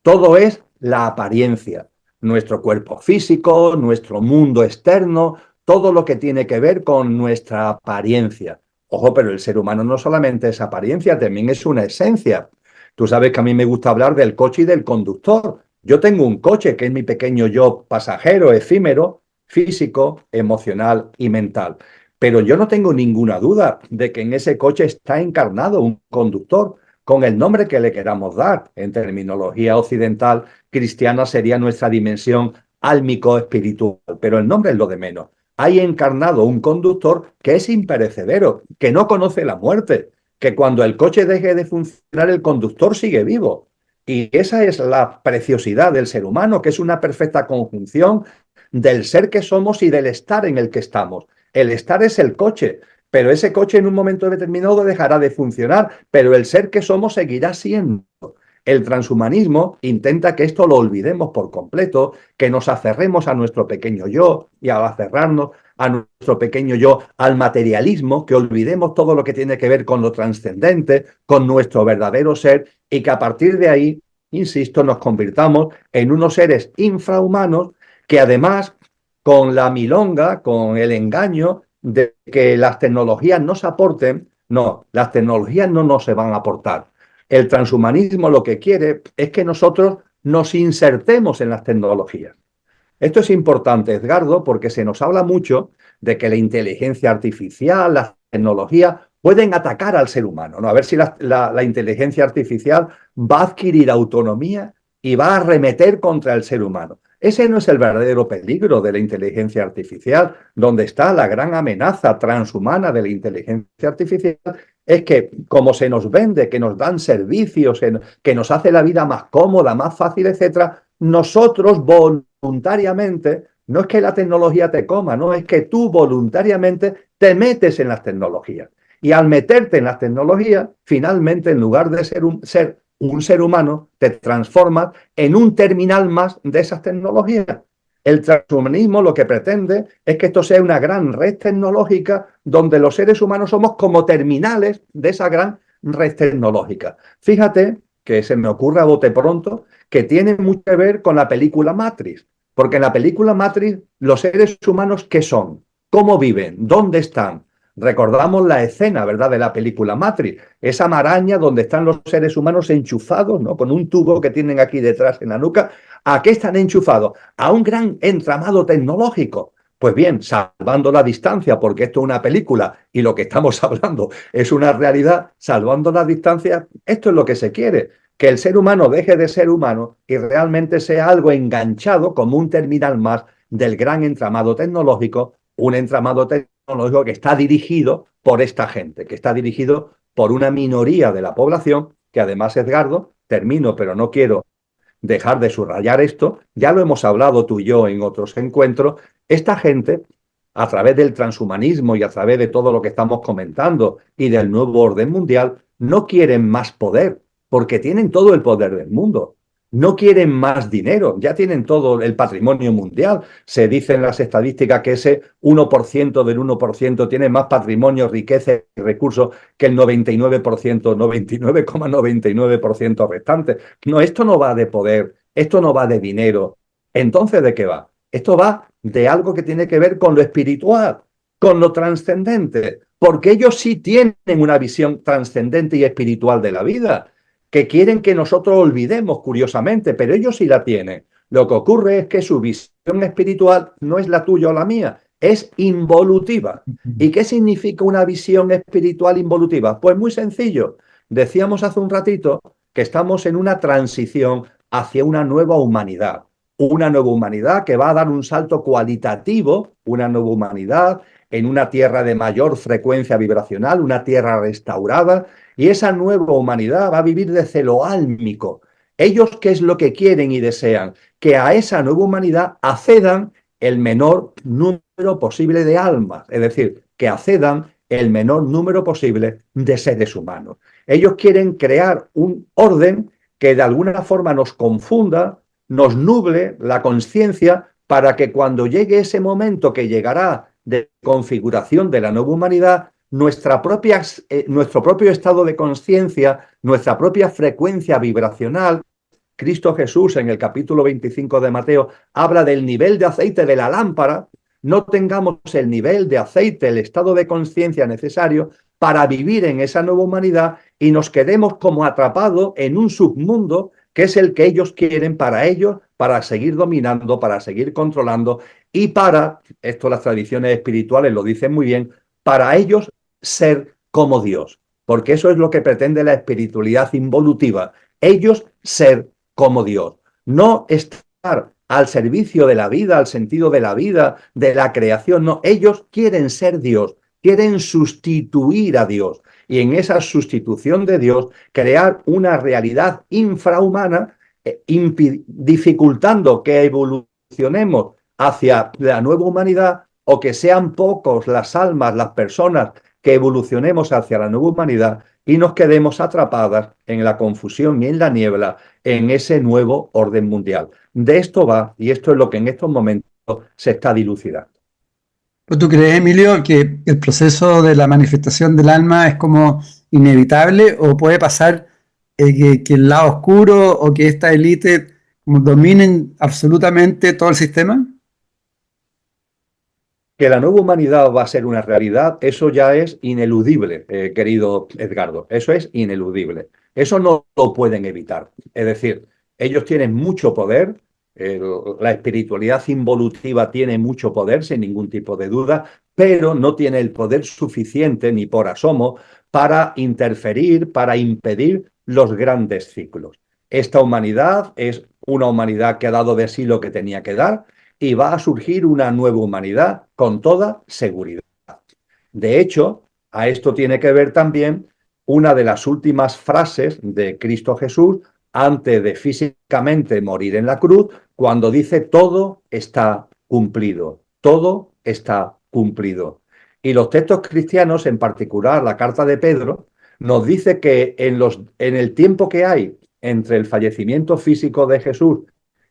S2: Todo es la apariencia, nuestro cuerpo físico, nuestro mundo externo, todo lo que tiene que ver con nuestra apariencia. Ojo, pero el ser humano no solamente es apariencia, también es una esencia. Tú sabes que a mí me gusta hablar del coche y del conductor. Yo tengo un coche que es mi pequeño yo pasajero, efímero, físico, emocional y mental. Pero yo no tengo ninguna duda de que en ese coche está encarnado un conductor con el nombre que le queramos dar. En terminología occidental cristiana sería nuestra dimensión álmico-espiritual, pero el nombre es lo de menos. Hay encarnado un conductor que es imperecedero, que no conoce la muerte, que cuando el coche deje de funcionar, el conductor sigue vivo. Y esa es la preciosidad del ser humano, que es una perfecta conjunción del ser que somos y del estar en el que estamos. El estar es el coche, pero ese coche en un momento determinado dejará de funcionar, pero el ser que somos seguirá siendo. El transhumanismo intenta que esto lo olvidemos por completo, que nos aferremos a nuestro pequeño yo y al aferrarnos a nuestro pequeño yo al materialismo, que olvidemos todo lo que tiene que ver con lo trascendente, con nuestro verdadero ser y que a partir de ahí, insisto, nos convirtamos en unos seres infrahumanos que además con la milonga, con el engaño de que las tecnologías nos aporten, no, las tecnologías no nos se van a aportar. El transhumanismo lo que quiere es que nosotros nos insertemos en las tecnologías. Esto es importante, Edgardo, porque se nos habla mucho de que la inteligencia artificial, las tecnologías pueden atacar al ser humano, ¿no? A ver si la inteligencia artificial va a adquirir autonomía y va a arremeter contra el ser humano. Ese no es el verdadero peligro de la inteligencia artificial. Donde está la gran amenaza transhumana de la inteligencia artificial es que, como se nos vende, que nos dan servicios, que nos hace la vida más cómoda, más fácil, etcétera, nosotros voluntariamente, no es que la tecnología te coma, no, es que tú voluntariamente te metes en las tecnologías. Y al meterte en las tecnologías, finalmente, en lugar de ser un ser humano, te transformas en un terminal más de esas tecnologías. El transhumanismo lo que pretende es que esto sea una gran red tecnológica donde los seres humanos somos como terminales de esa gran red tecnológica. Fíjate que se me ocurre a bote pronto que tiene mucho que ver con la película Matrix, porque en la película Matrix los seres humanos, ¿qué son? ¿Cómo viven? ¿Dónde están? Recordamos la escena, ¿verdad?, de la película Matrix, esa maraña donde están los seres humanos enchufados, ¿no?, con un tubo que tienen aquí detrás en la nuca. ¿A qué están enchufados? A un gran entramado tecnológico. Pues bien, salvando la distancia, porque esto es una película y lo que estamos hablando es una realidad, salvando la distancia, esto es lo que se quiere, que el ser humano deje de ser humano y realmente sea algo enganchado como un terminal más del gran entramado tecnológico, un entramado tecnológico que está dirigido por esta gente, que está dirigido por una minoría de la población, que además, Edgardo, termino, pero no quiero dejar de subrayar esto, ya lo hemos hablado tú y yo en otros encuentros, esta gente, a través del transhumanismo y a través de todo lo que estamos comentando y del nuevo orden mundial, no quieren más poder, porque tienen todo el poder del mundo. No quieren más dinero, ya tienen todo el patrimonio mundial. Se dicen las estadísticas que ese 1% del 1% tiene más patrimonio, riqueza y recursos que el 99%, 99,99% restante. No, esto no va de poder, esto no va de dinero. Entonces, ¿de qué va? Esto va de algo que tiene que ver con lo espiritual, con lo trascendente, porque ellos sí tienen una visión trascendente y espiritual de la vida, que quieren que nosotros olvidemos, curiosamente, pero ellos sí la tienen. Lo que ocurre es que su visión espiritual no es la tuya o la mía, es involutiva. ¿Y qué significa una visión espiritual involutiva? Pues muy sencillo. Decíamos hace un ratito que estamos en una transición hacia una nueva humanidad que va a dar un salto cualitativo, una nueva humanidad en una tierra de mayor frecuencia vibracional, una tierra restaurada, y esa nueva humanidad va a vivir desde lo álmico. Ellos, ¿qué es lo que quieren y desean? Que a esa nueva humanidad accedan el menor número posible de almas, es decir, que accedan el menor número posible de seres humanos. Ellos quieren crear un orden que de alguna forma nos confunda, nos nuble la conciencia para que cuando llegue ese momento que llegará de configuración de la nueva humanidad, nuestro propio estado de conciencia, nuestra propia frecuencia vibracional. Cristo Jesús en el capítulo 25 de Mateo habla del nivel de aceite de la lámpara. No tengamos el nivel de aceite, el estado de conciencia necesario para vivir en esa nueva humanidad y nos quedemos como atrapados en un submundo que es el que ellos quieren para ellos, para seguir dominando, para seguir controlando y para, esto las tradiciones espirituales lo dicen muy bien, para ellos ser como Dios, porque eso es lo que pretende la espiritualidad involutiva, ellos ser como Dios, no estar al servicio de la vida, al sentido de la vida, de la creación, no, ellos quieren ser Dios, quieren sustituir a Dios y en esa sustitución de Dios crear una realidad infrahumana, dificultando que evolucionemos hacia la nueva humanidad o que sean pocos las almas, las personas que evolucionemos hacia la nueva humanidad y nos quedemos atrapadas en la confusión y en la niebla en ese nuevo orden mundial. De esto va, y esto es lo que en estos momentos se está dilucidando.
S1: ¿Tú crees, Emilio, que el proceso de la manifestación del alma es como inevitable o puede pasar que el lado oscuro o que esta élite como dominen absolutamente todo el sistema?
S2: Que la nueva humanidad va a ser una realidad, eso ya es ineludible, querido Edgardo. Eso es ineludible. Eso no lo pueden evitar. Es decir, ellos tienen mucho poder, la espiritualidad involutiva tiene mucho poder, sin ningún tipo de duda, pero no tiene el poder suficiente, ni por asomo, para interferir, para impedir los grandes ciclos. Esta humanidad es una humanidad que ha dado de sí lo que tenía que dar, y va a surgir una nueva humanidad con toda seguridad. De hecho, a esto tiene que ver también una de las últimas frases de Cristo Jesús antes de físicamente morir en la cruz, cuando dice todo está cumplido, todo está cumplido. Y los textos cristianos, en particular la carta de Pedro, nos dice que en el tiempo que hay entre el fallecimiento físico de Jesús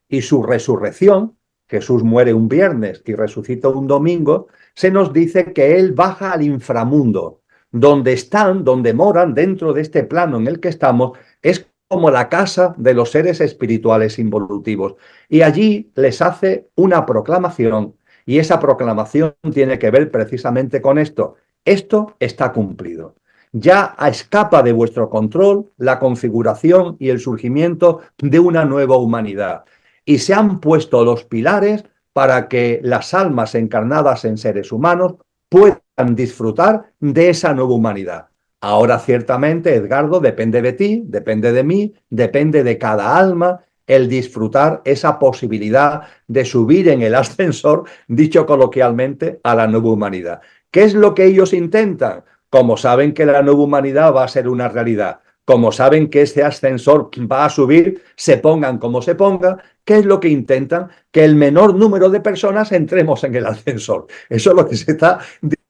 S2: y su resurrección, Jesús muere un viernes y resucita un domingo, se nos dice que Él baja al inframundo, donde moran dentro de este plano en el que estamos, es como la casa de los seres espirituales involutivos. Y allí les hace una proclamación, y esa proclamación tiene que ver precisamente con esto. Esto está cumplido. Ya escapa de vuestro control la configuración y el surgimiento de una nueva humanidad. Y se han puesto los pilares para que las almas encarnadas en seres humanos puedan disfrutar de esa nueva humanidad. Ahora, ciertamente, Edgardo, depende de ti, depende de mí, depende de cada alma el disfrutar esa posibilidad de subir en el ascensor, dicho coloquialmente, a la nueva humanidad. ¿Qué es lo que ellos intentan? Como saben que la nueva humanidad va a ser una realidad, como saben que ese ascensor va a subir, se pongan como se ponga, ¿qué es lo que intentan? Que el menor número de personas entremos en el ascensor. Eso es lo que se está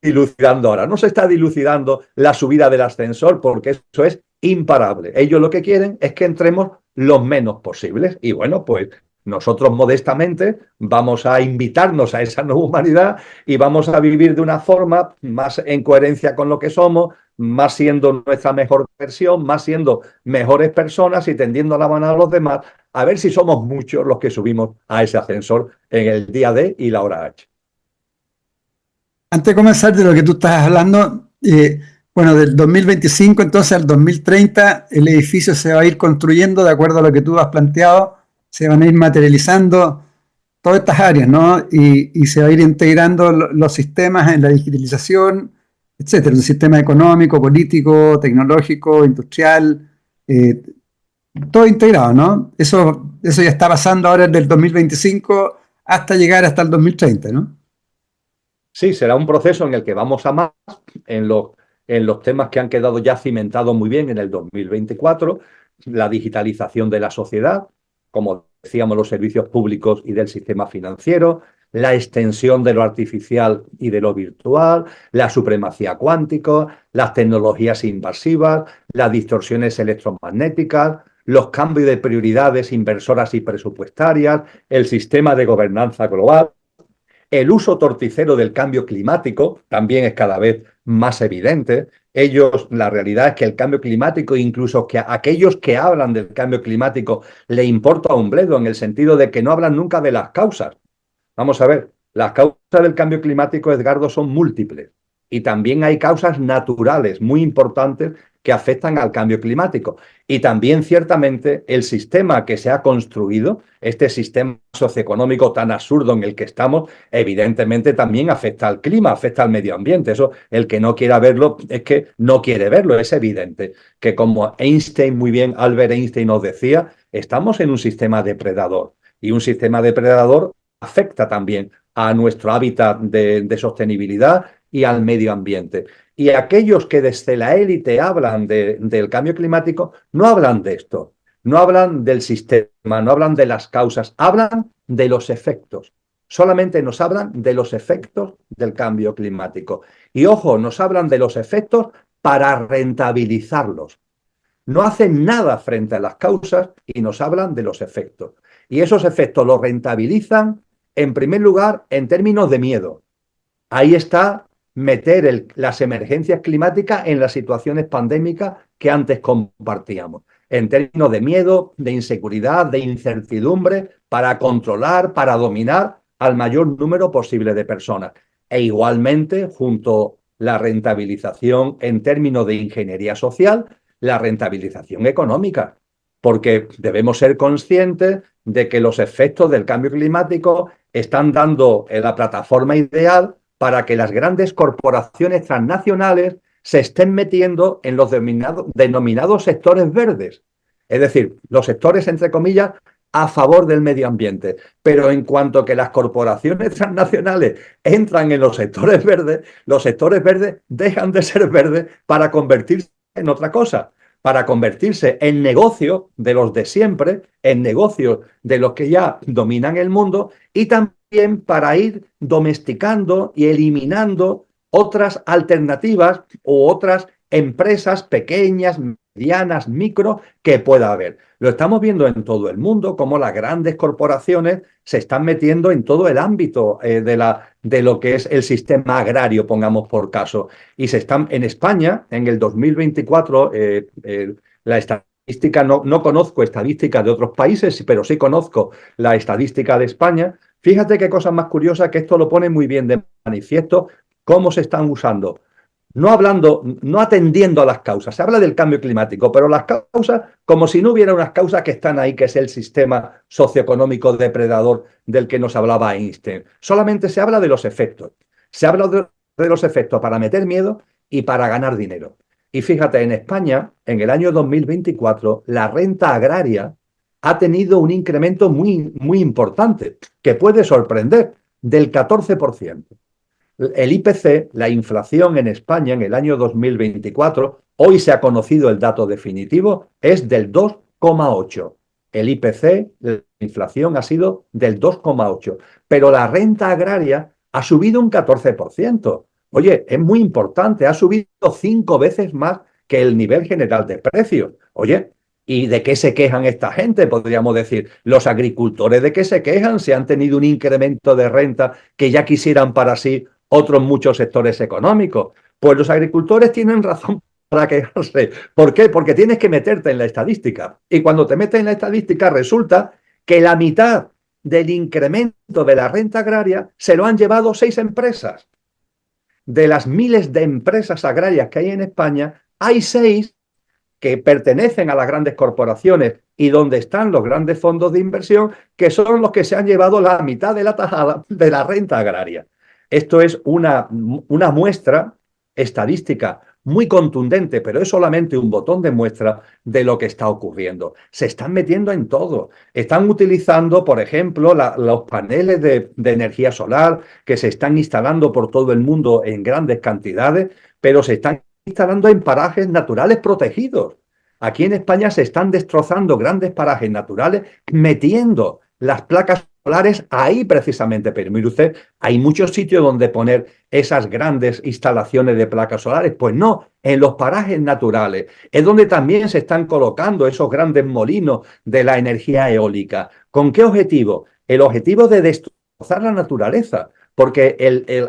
S2: dilucidando ahora. No se está dilucidando la subida del ascensor porque eso es imparable. Ellos lo que quieren es que entremos los menos posibles. Y bueno, pues nosotros modestamente vamos a invitarnos a esa nueva humanidad y vamos a vivir de una forma más en coherencia con lo que somos, más siendo nuestra mejor versión, más siendo mejores personas y tendiendo la mano a los demás, a ver si somos muchos los que subimos a ese ascensor en el día D y la hora H.
S1: Antes de comenzar de lo que tú estás hablando, bueno, del 2025 entonces al 2030 el edificio se va a ir construyendo de acuerdo a lo que tú has planteado, se van a ir materializando todas estas áreas, ¿no? Y se va a ir integrando los sistemas en la digitalización, etcétera, el sistema económico, político, tecnológico, industrial, eh, todo integrado, ¿no? Eso ya está pasando ahora desde el 2025 hasta llegar hasta el 2030, ¿no?
S2: Sí, será un proceso en el que vamos a más en los temas que han quedado ya cimentados muy bien en el 2024, la digitalización de la sociedad, como decíamos, los servicios públicos y del sistema financiero, la extensión de lo artificial y de lo virtual, la supremacía cuántica, las tecnologías invasivas, las distorsiones electromagnéticas, los cambios de prioridades inversoras y presupuestarias, el sistema de gobernanza global. El uso torticero del cambio climático también es cada vez más evidente. La realidad es que el cambio climático, incluso que a aquellos que hablan del cambio climático, le importa un bledo en el sentido de que no hablan nunca de las causas. Vamos a ver, las causas del cambio climático, Edgardo, son múltiples. Y también hay causas naturales muy importantes que afectan al cambio climático. Y también, ciertamente, el sistema que se ha construido, este sistema socioeconómico tan absurdo en el que estamos, evidentemente también afecta al clima, afecta al medio ambiente. Eso, el que no quiera verlo, es que no quiere verlo. Es evidente que, como Albert Einstein nos decía, estamos en un sistema depredador. Y un sistema depredador afecta también a nuestro hábitat de sostenibilidad y al medio ambiente. Y aquellos que desde la élite hablan del cambio climático no hablan de esto, no hablan del sistema, no hablan de las causas, hablan de los efectos. Solamente nos hablan de los efectos del cambio climático. Y ojo, nos hablan de los efectos para rentabilizarlos. No hacen nada frente a las causas y nos hablan de los efectos. Y esos efectos los rentabilizan, en primer lugar, en términos de miedo. Ahí está meter las emergencias climáticas en las situaciones pandémicas que antes compartíamos, en términos de miedo, de inseguridad, de incertidumbre, para controlar, para dominar al mayor número posible de personas. E igualmente, junto a la rentabilización en términos de ingeniería social, la rentabilización económica, porque debemos ser conscientes de que los efectos del cambio climático están dando la plataforma ideal para que las grandes corporaciones transnacionales se estén metiendo en los denominados sectores verdes. Es decir, los sectores, entre comillas, a favor del medio ambiente. Pero en cuanto que las corporaciones transnacionales entran en los sectores verdes dejan de ser verdes para convertirse en otra cosa, para convertirse en negocio de los de siempre, en negocio de los que ya dominan el mundo y también para ir domesticando y eliminando otras alternativas o otras empresas pequeñas, medianas, micro, que pueda haber. Lo estamos viendo en todo el mundo, como las grandes corporaciones se están metiendo en todo el ámbito de lo que es el sistema agrario, pongamos por caso. Y se están en España, en el 2024, la estadística, no conozco estadísticas de otros países, pero sí conozco la estadística de España. Fíjate qué cosa más curiosa, que esto lo pone muy bien de manifiesto, cómo se están usando no hablando, no atendiendo a las causas. Se habla del cambio climático, pero las causas, como si no hubiera unas causas que están ahí, que es el sistema socioeconómico depredador del que nos hablaba Einstein. Solamente se habla de los efectos. Se habla de los efectos para meter miedo y para ganar dinero. Y fíjate, en España, en el año 2024, la renta agraria ha tenido un incremento muy, muy importante, que puede sorprender, del 14%. El IPC, la inflación en España en el año 2024, hoy se ha conocido el dato definitivo, es del 2,8. El IPC, la inflación ha sido del 2,8, pero la renta agraria ha subido un 14%. Oye, es muy importante, ha subido 5 veces más que el nivel general de precios. Oye, ¿y de qué se quejan esta gente? Podríamos decir, los agricultores de qué se quejan si han tenido un incremento de renta que ya quisieran para sí otros muchos sectores económicos. Pues los agricultores tienen razón para quejarse. ¿Por qué? Porque tienes que meterte en la estadística. Y cuando te metes en la estadística resulta que la mitad del incremento de la renta agraria se lo han llevado 6 empresas. De las miles de empresas agrarias que hay en España, hay 6 que pertenecen a las grandes corporaciones y donde están los grandes fondos de inversión, que son los que se han llevado la mitad de la tajada de la renta agraria. Esto es una muestra estadística muy contundente, pero es solamente un botón de muestra de lo que está ocurriendo. Se están metiendo en todo. Están utilizando, por ejemplo, los paneles de energía solar que se están instalando por todo el mundo en grandes cantidades, pero se están instalando en parajes naturales protegidos. Aquí en España se están destrozando grandes parajes naturales, metiendo las placas solares ahí precisamente. Pero mire usted, hay muchos sitios donde poner esas grandes instalaciones de placas solares. Pues no, en los parajes naturales es donde también se están colocando esos grandes molinos de la energía eólica. ¿Con qué objetivo? El objetivo de destrozar la naturaleza. Porque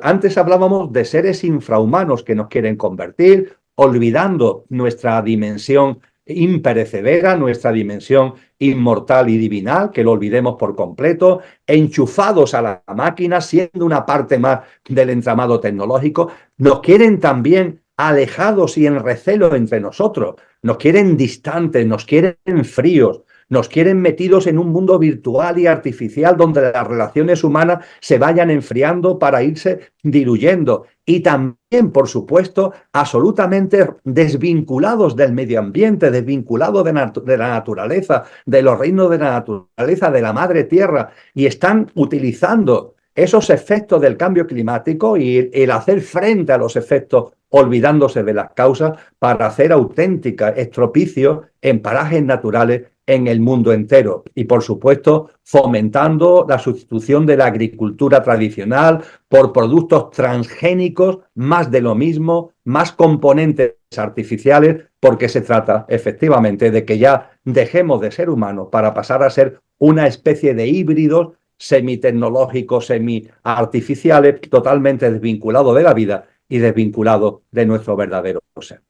S2: antes hablábamos de seres infrahumanos que nos quieren convertir, olvidando nuestra dimensión imperecedera, nuestra dimensión inmortal y divinal, que lo olvidemos por completo, enchufados a la máquina, siendo una parte más del entramado tecnológico, nos quieren también alejados y en recelo entre nosotros, nos quieren distantes, nos quieren fríos, nos quieren metidos en un mundo virtual y artificial donde las relaciones humanas se vayan enfriando para irse diluyendo. Y también, por supuesto, absolutamente desvinculados del medio ambiente, desvinculados de la naturaleza, de los reinos de la naturaleza, de la madre tierra. Y están utilizando esos efectos del cambio climático y el hacer frente a los efectos olvidándose de las causas para hacer auténtica estropicio en parajes naturales en el mundo entero y, por supuesto, fomentando la sustitución de la agricultura tradicional por productos transgénicos, más de lo mismo, más componentes artificiales, porque se trata efectivamente de que ya dejemos de ser humanos para pasar a ser una especie de híbridos semitecnológicos, semi-artificiales, totalmente desvinculados de la vida y desvinculados de nuestro verdadero ser.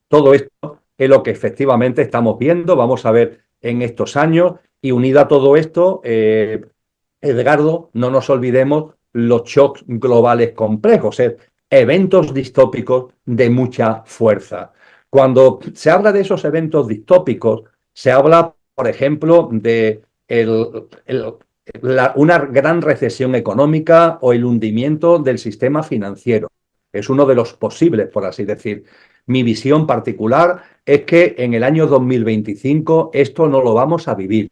S2: Todo esto es lo que efectivamente estamos viendo, vamos a ver en estos años, y unido a todo esto, Edgardo, no nos olvidemos los shocks globales complejos, eventos distópicos de mucha fuerza. Cuando se habla de esos eventos distópicos, se habla, por ejemplo, de una gran recesión económica o el hundimiento del sistema financiero. Es uno de los posibles, por así decir. Mi visión particular es que en el año 2025 esto no lo vamos a vivir.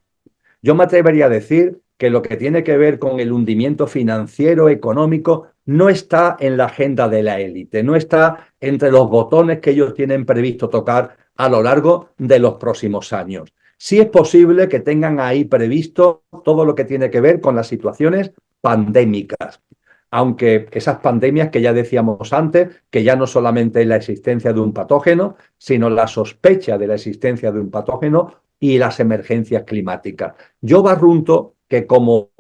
S2: Yo me atrevería a decir que lo que tiene que ver con el hundimiento financiero, económico, no está en la agenda de la élite, no está entre los botones que ellos tienen previsto tocar a lo largo de los próximos años. Sí es posible que tengan ahí previsto todo lo que tiene que ver con las situaciones pandémicas. aunque esas pandemias que ya decíamos antes, que ya no solamente es la existencia de un patógeno, sino la sospecha de la existencia de un patógeno y las emergencias climáticas. Yo barrunto que como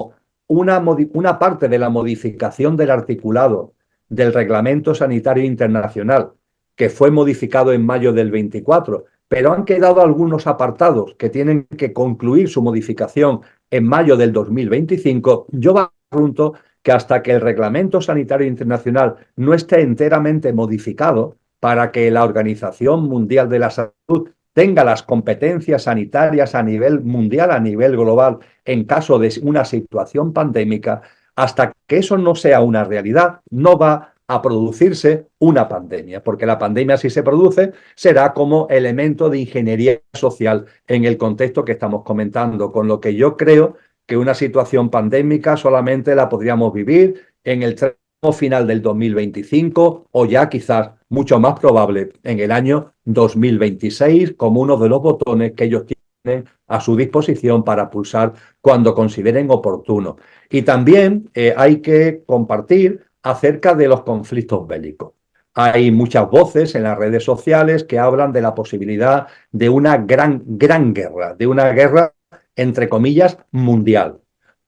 S2: una parte de la modificación del articulado del Reglamento Sanitario Internacional, que fue modificado en mayo del 24, pero han quedado algunos apartados que tienen que concluir su modificación en mayo del 2025, yo barrunto que hasta que el Reglamento Sanitario Internacional no esté enteramente modificado para que la Organización Mundial de la Salud tenga las competencias sanitarias a nivel mundial, a nivel global, en caso de una situación pandémica, hasta que eso no sea una realidad, no va a producirse una pandemia, porque la pandemia, si se produce, será como elemento de ingeniería social en el contexto que estamos comentando, con lo que yo creo que una situación pandémica solamente la podríamos vivir en el tramo final del 2025 o ya quizás mucho más probable en el año 2026 como uno de los botones que ellos tienen a su disposición para pulsar cuando consideren oportuno. Y también hay que compartir acerca de los conflictos bélicos. Hay muchas voces en las redes sociales que hablan de la posibilidad de una gran guerra, de una guerra entre comillas, mundial.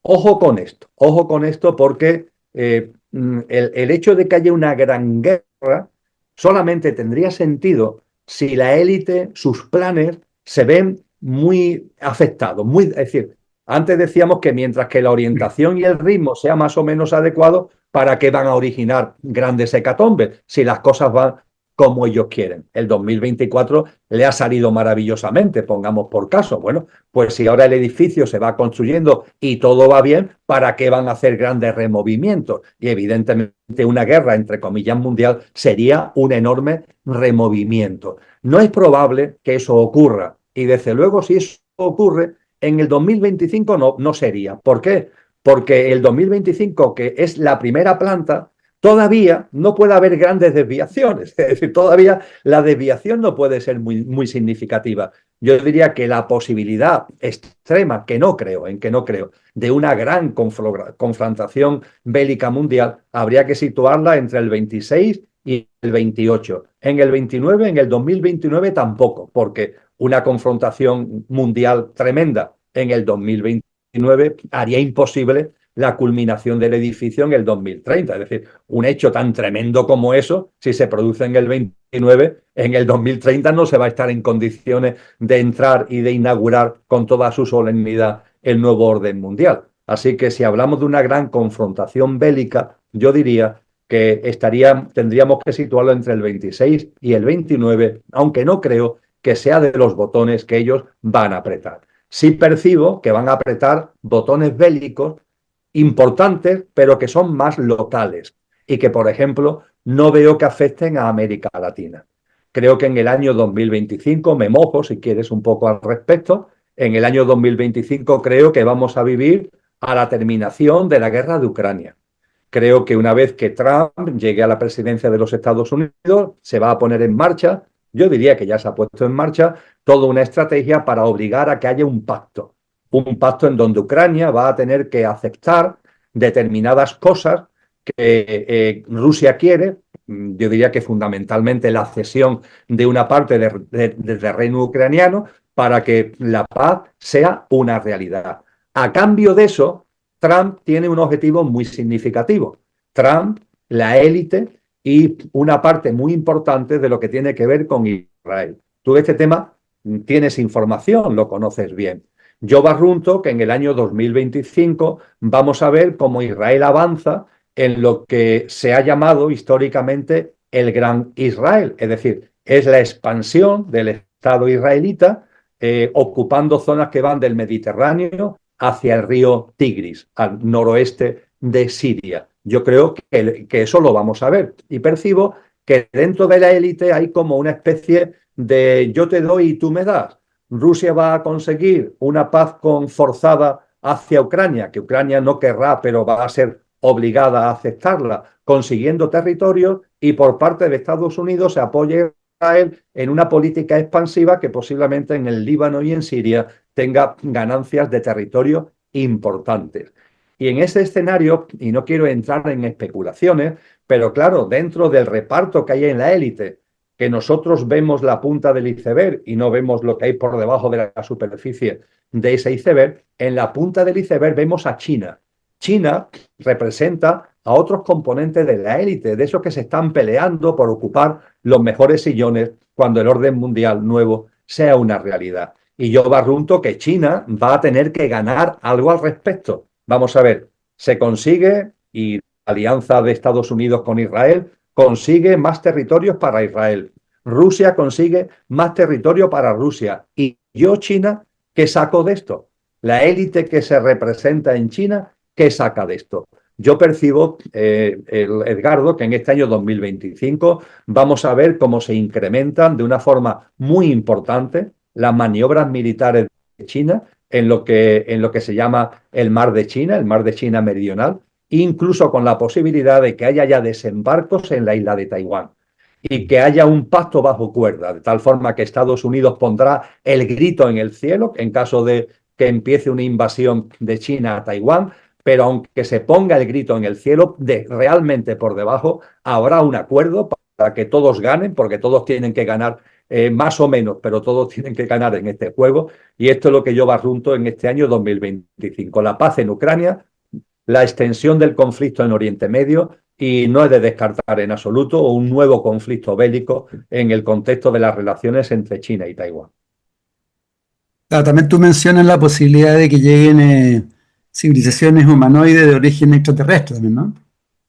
S2: Ojo con esto porque el hecho de que haya una gran guerra solamente tendría sentido si la élite, sus planes, se ven muy afectados. Es decir, antes decíamos que mientras que la orientación y el ritmo sea más o menos adecuado, ¿para qué van a originar grandes hecatombes si las cosas van como ellos quieren? El 2024 le ha salido maravillosamente, pongamos por caso. Bueno, pues si ahora el edificio se va construyendo y todo va bien, ¿para qué van a hacer grandes removimientos? Y evidentemente una guerra, entre comillas, mundial sería un enorme removimiento. No es probable que eso ocurra. Y desde luego, si eso ocurre, en el 2025 no sería. ¿Por qué? Porque el 2025, que es la primera planta, todavía no puede haber grandes desviaciones. Es decir, todavía la desviación no puede ser muy significativa. Yo diría que la posibilidad extrema, que no creo, de una gran confrontación bélica mundial, habría que situarla entre el 26 y el 28. En el 29, en el 2029 tampoco, porque una confrontación mundial tremenda en el 2029 haría imposible la culminación del edificio en el 2030. Es decir, un hecho tan tremendo como eso, si se produce en el 29, en el 2030 no se va a estar en condiciones de entrar y de inaugurar con toda su solemnidad el nuevo orden mundial. Así que si hablamos de una gran confrontación bélica, yo diría que tendríamos que situarlo entre el 26 y el 29, aunque no creo que sea de los botones que ellos van a apretar. Sí percibo que van a apretar botones bélicos importantes, pero que son más locales y que, por ejemplo, no veo que afecten a América Latina. Creo que en el año 2025, me mojo si quieres un poco al respecto, en el año 2025 creo que vamos a vivir a la terminación de la guerra de Ucrania. Creo que una vez que Trump llegue a la presidencia de los Estados Unidos, se va a poner en marcha, yo diría que ya se ha puesto en marcha, toda una estrategia para obligar a que haya un pacto en donde Ucrania va a tener que aceptar determinadas cosas que Rusia quiere. Yo diría que fundamentalmente la cesión de una parte del terreno ucraniano para que la paz sea una realidad. A cambio de eso, Trump tiene un objetivo muy significativo. Trump, la élite y una parte muy importante de lo que tiene que ver con Israel. Tú de este tema tienes información, lo conoces bien. Yo barrunto que en el año 2025 vamos a ver cómo Israel avanza en lo que se ha llamado históricamente el Gran Israel, es decir, es la expansión del Estado israelita ocupando zonas que van del Mediterráneo hacia el río Tigris, al noroeste de Siria. Yo creo que eso lo vamos a ver y percibo que dentro de la élite hay como una especie de yo te doy y tú me das. Rusia va a conseguir una paz forzada hacia Ucrania, que Ucrania no querrá, pero va a ser obligada a aceptarla, consiguiendo territorios, y por parte de Estados Unidos se apoya a Israel en una política expansiva que posiblemente en el Líbano y en Siria tenga ganancias de territorio importantes. Y en ese escenario, y no quiero entrar en especulaciones, pero claro, dentro del reparto que hay en la élite, que nosotros vemos la punta del iceberg y no vemos lo que hay por debajo de la superficie de ese iceberg, en la punta del iceberg vemos a China. China representa a otros componentes de la élite, de esos que se están peleando por ocupar los mejores sillones cuando el orden mundial nuevo sea una realidad. Y yo barrunto que China va a tener que ganar algo al respecto. Vamos a ver, se consigue, y la alianza de Estados Unidos con Israel consigue más territorios para Israel. Rusia consigue más territorio para Rusia. Y yo, China, ¿qué saco de esto? La élite que se representa en China, ¿qué saca de esto? Yo percibo, Edgardo, que en este año 2025 vamos a ver cómo se incrementan de una forma muy importante las maniobras militares de China en lo que se llama el Mar de China, el Mar de China Meridional, incluso con la posibilidad de que haya ya desembarcos en la isla de Taiwán y que haya un pacto bajo cuerda, de tal forma que Estados Unidos pondrá el grito en el cielo en caso de que empiece una invasión de China a Taiwán, pero aunque se ponga el grito en el cielo, realmente por debajo habrá un acuerdo para que todos ganen, porque todos tienen que ganar más o menos, pero todos tienen que ganar en este juego, y esto es lo que yo barrunto en este año 2025. La paz en Ucrania, la extensión del conflicto en Oriente Medio, y no es de descartar en absoluto un nuevo conflicto bélico en el contexto de las relaciones entre China y Taiwán.
S1: Claro, también tú mencionas la posibilidad de que lleguen civilizaciones humanoides de origen extraterrestre también, ¿no?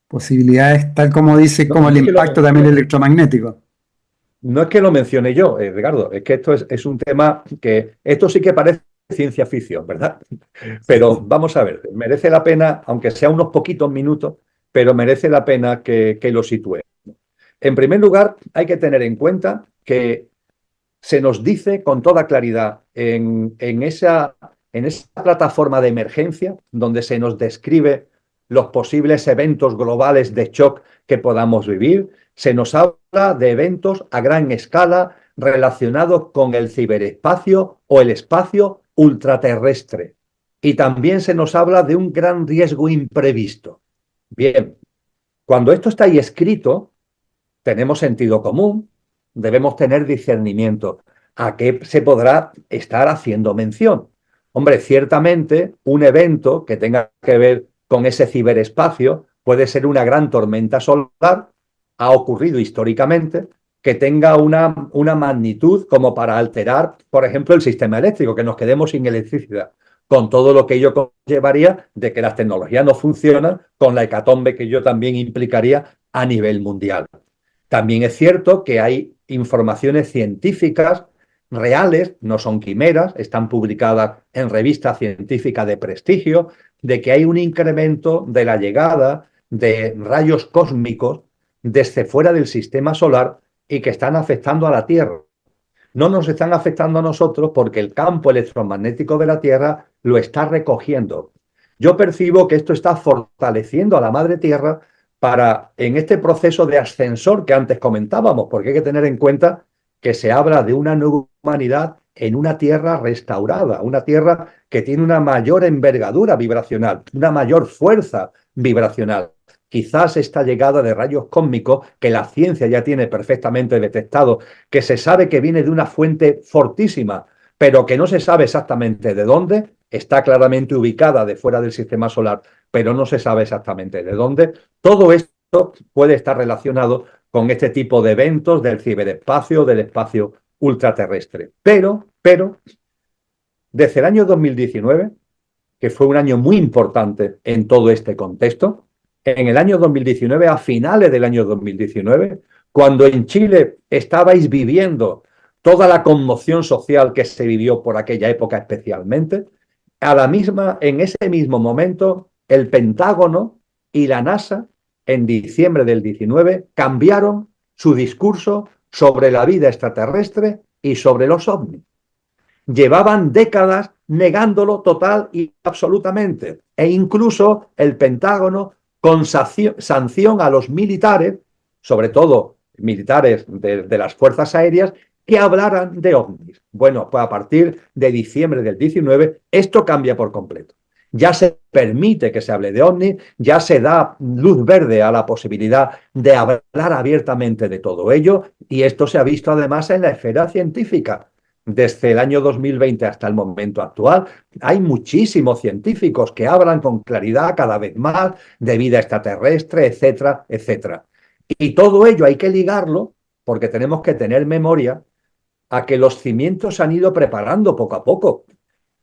S1: Posibilidades, tal como dice,
S2: No,
S1: como el
S2: no es que lo
S1: impacto también
S2: mencione,
S1: electromagnético.
S2: no es que lo mencione yo, Ricardo, es que esto es un tema que, esto sí que parece ciencia ficción, ¿verdad? Pero vamos a ver, merece la pena, aunque sea unos poquitos minutos, pero merece la pena que lo sitúe. En primer lugar, hay que tener en cuenta que se nos dice con toda claridad en esa plataforma de emergencia donde se nos describe los posibles eventos globales de shock que podamos vivir, se nos habla de eventos a gran escala relacionados con el ciberespacio o el espacio ultraterrestre. Y también se nos habla de un gran riesgo imprevisto. Bien, cuando esto está ahí escrito, tenemos sentido común, debemos tener discernimiento. ¿A qué se podrá estar haciendo mención? Hombre, ciertamente un evento que tenga que ver con ese ciberespacio puede ser una gran tormenta solar, ha ocurrido históricamente, que tenga una magnitud como para alterar, por ejemplo, el sistema eléctrico, que nos quedemos sin electricidad, con todo lo que ello llevaría de que las tecnologías no funcionan, con la hecatombe que ello también implicaría a nivel mundial. También es cierto que hay informaciones científicas reales, no son quimeras, están publicadas en revistas científicas de prestigio, de que hay un incremento de la llegada de rayos cósmicos desde fuera del sistema solar y que están afectando a la Tierra. No nos están afectando a nosotros porque el campo electromagnético de la Tierra lo está recogiendo. Yo percibo que esto está fortaleciendo a la Madre Tierra para, en este proceso de ascensor que antes comentábamos, porque hay que tener en cuenta que se habla de una nueva humanidad en una Tierra restaurada, una Tierra que tiene una mayor envergadura vibracional, una mayor fuerza vibracional. Quizás esta llegada de rayos cósmicos, que la ciencia ya tiene perfectamente detectado, que se sabe que viene de una fuente fortísima, pero que no se sabe exactamente de dónde, está claramente ubicada de fuera del sistema solar, pero no se sabe exactamente de dónde. Todo esto puede estar relacionado con este tipo de eventos del ciberespacio, del espacio ultraterrestre. Pero, desde el año 2019, que fue un año muy importante en todo este contexto, en el año 2019, a finales del año 2019, cuando en Chile estabais viviendo toda la conmoción social que se vivió por aquella época especialmente, en ese mismo momento, el Pentágono y la NASA, en diciembre del 19, cambiaron su discurso sobre la vida extraterrestre y sobre los ovnis. Llevaban décadas negándolo total y absolutamente. E incluso el Pentágono, con sanción a los militares, sobre todo militares de las Fuerzas Aéreas, que hablaran de ovnis. Bueno, pues a partir de diciembre del 19, esto cambia por completo. ya se permite que se hable de ovnis, ya se da luz verde a la posibilidad de hablar abiertamente de todo ello, y esto se ha visto además en la esfera científica. Desde el año 2020 hasta el momento actual, hay muchísimos científicos que hablan con claridad cada vez más de vida extraterrestre, etcétera, etcétera. Y todo ello hay que ligarlo, porque tenemos que tener memoria, a que los cimientos se han ido preparando poco a poco.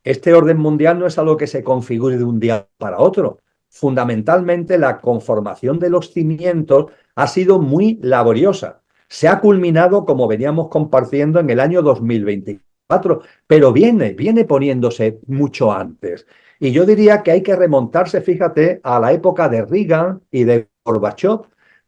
S2: Este orden mundial no es algo que se configure de un día para otro. Fundamentalmente, la conformación de los cimientos ha sido muy laboriosa. Se ha culminado, como veníamos compartiendo, en el año 2024, pero viene poniéndose mucho antes. Y yo diría que hay que remontarse, fíjate, a la época de Reagan y de Gorbachev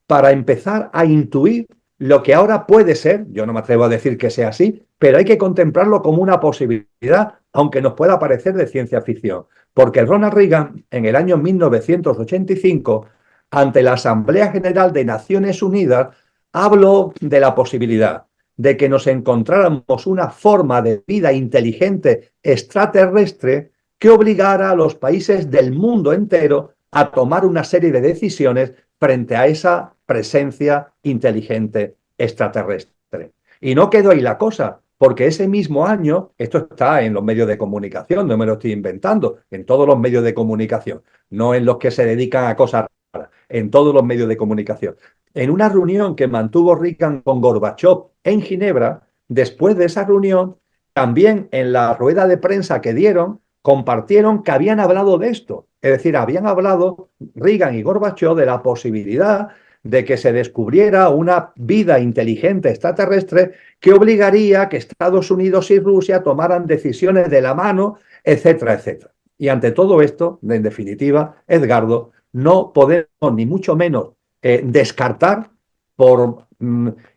S2: para empezar a intuir lo que ahora puede ser. Yo no me atrevo a decir que sea así, pero hay que contemplarlo como una posibilidad, aunque nos pueda parecer de ciencia ficción. Porque Ronald Reagan, en el año 1985, ante la Asamblea General de Naciones Unidas, habló de la posibilidad de que nos encontráramos una forma de vida inteligente extraterrestre que obligara a los países del mundo entero a tomar una serie de decisiones frente a esa presencia inteligente extraterrestre. Y no quedó ahí la cosa, porque ese mismo año, esto está en los medios de comunicación, no me lo estoy inventando, en todos los medios de comunicación, no en los que se dedican a cosas raras, en todos los medios de comunicación. En una reunión que mantuvo Reagan con Gorbachev en Ginebra, después de esa reunión, también en la rueda de prensa que dieron, compartieron que habían hablado de esto. Es decir, habían hablado Reagan y Gorbachev de la posibilidad de que se descubriera una vida inteligente extraterrestre que obligaría a que Estados Unidos y Rusia tomaran decisiones de la mano, etcétera, etcétera. Y ante todo esto, en definitiva, Edgardo, no podemos ni mucho menos descartar, por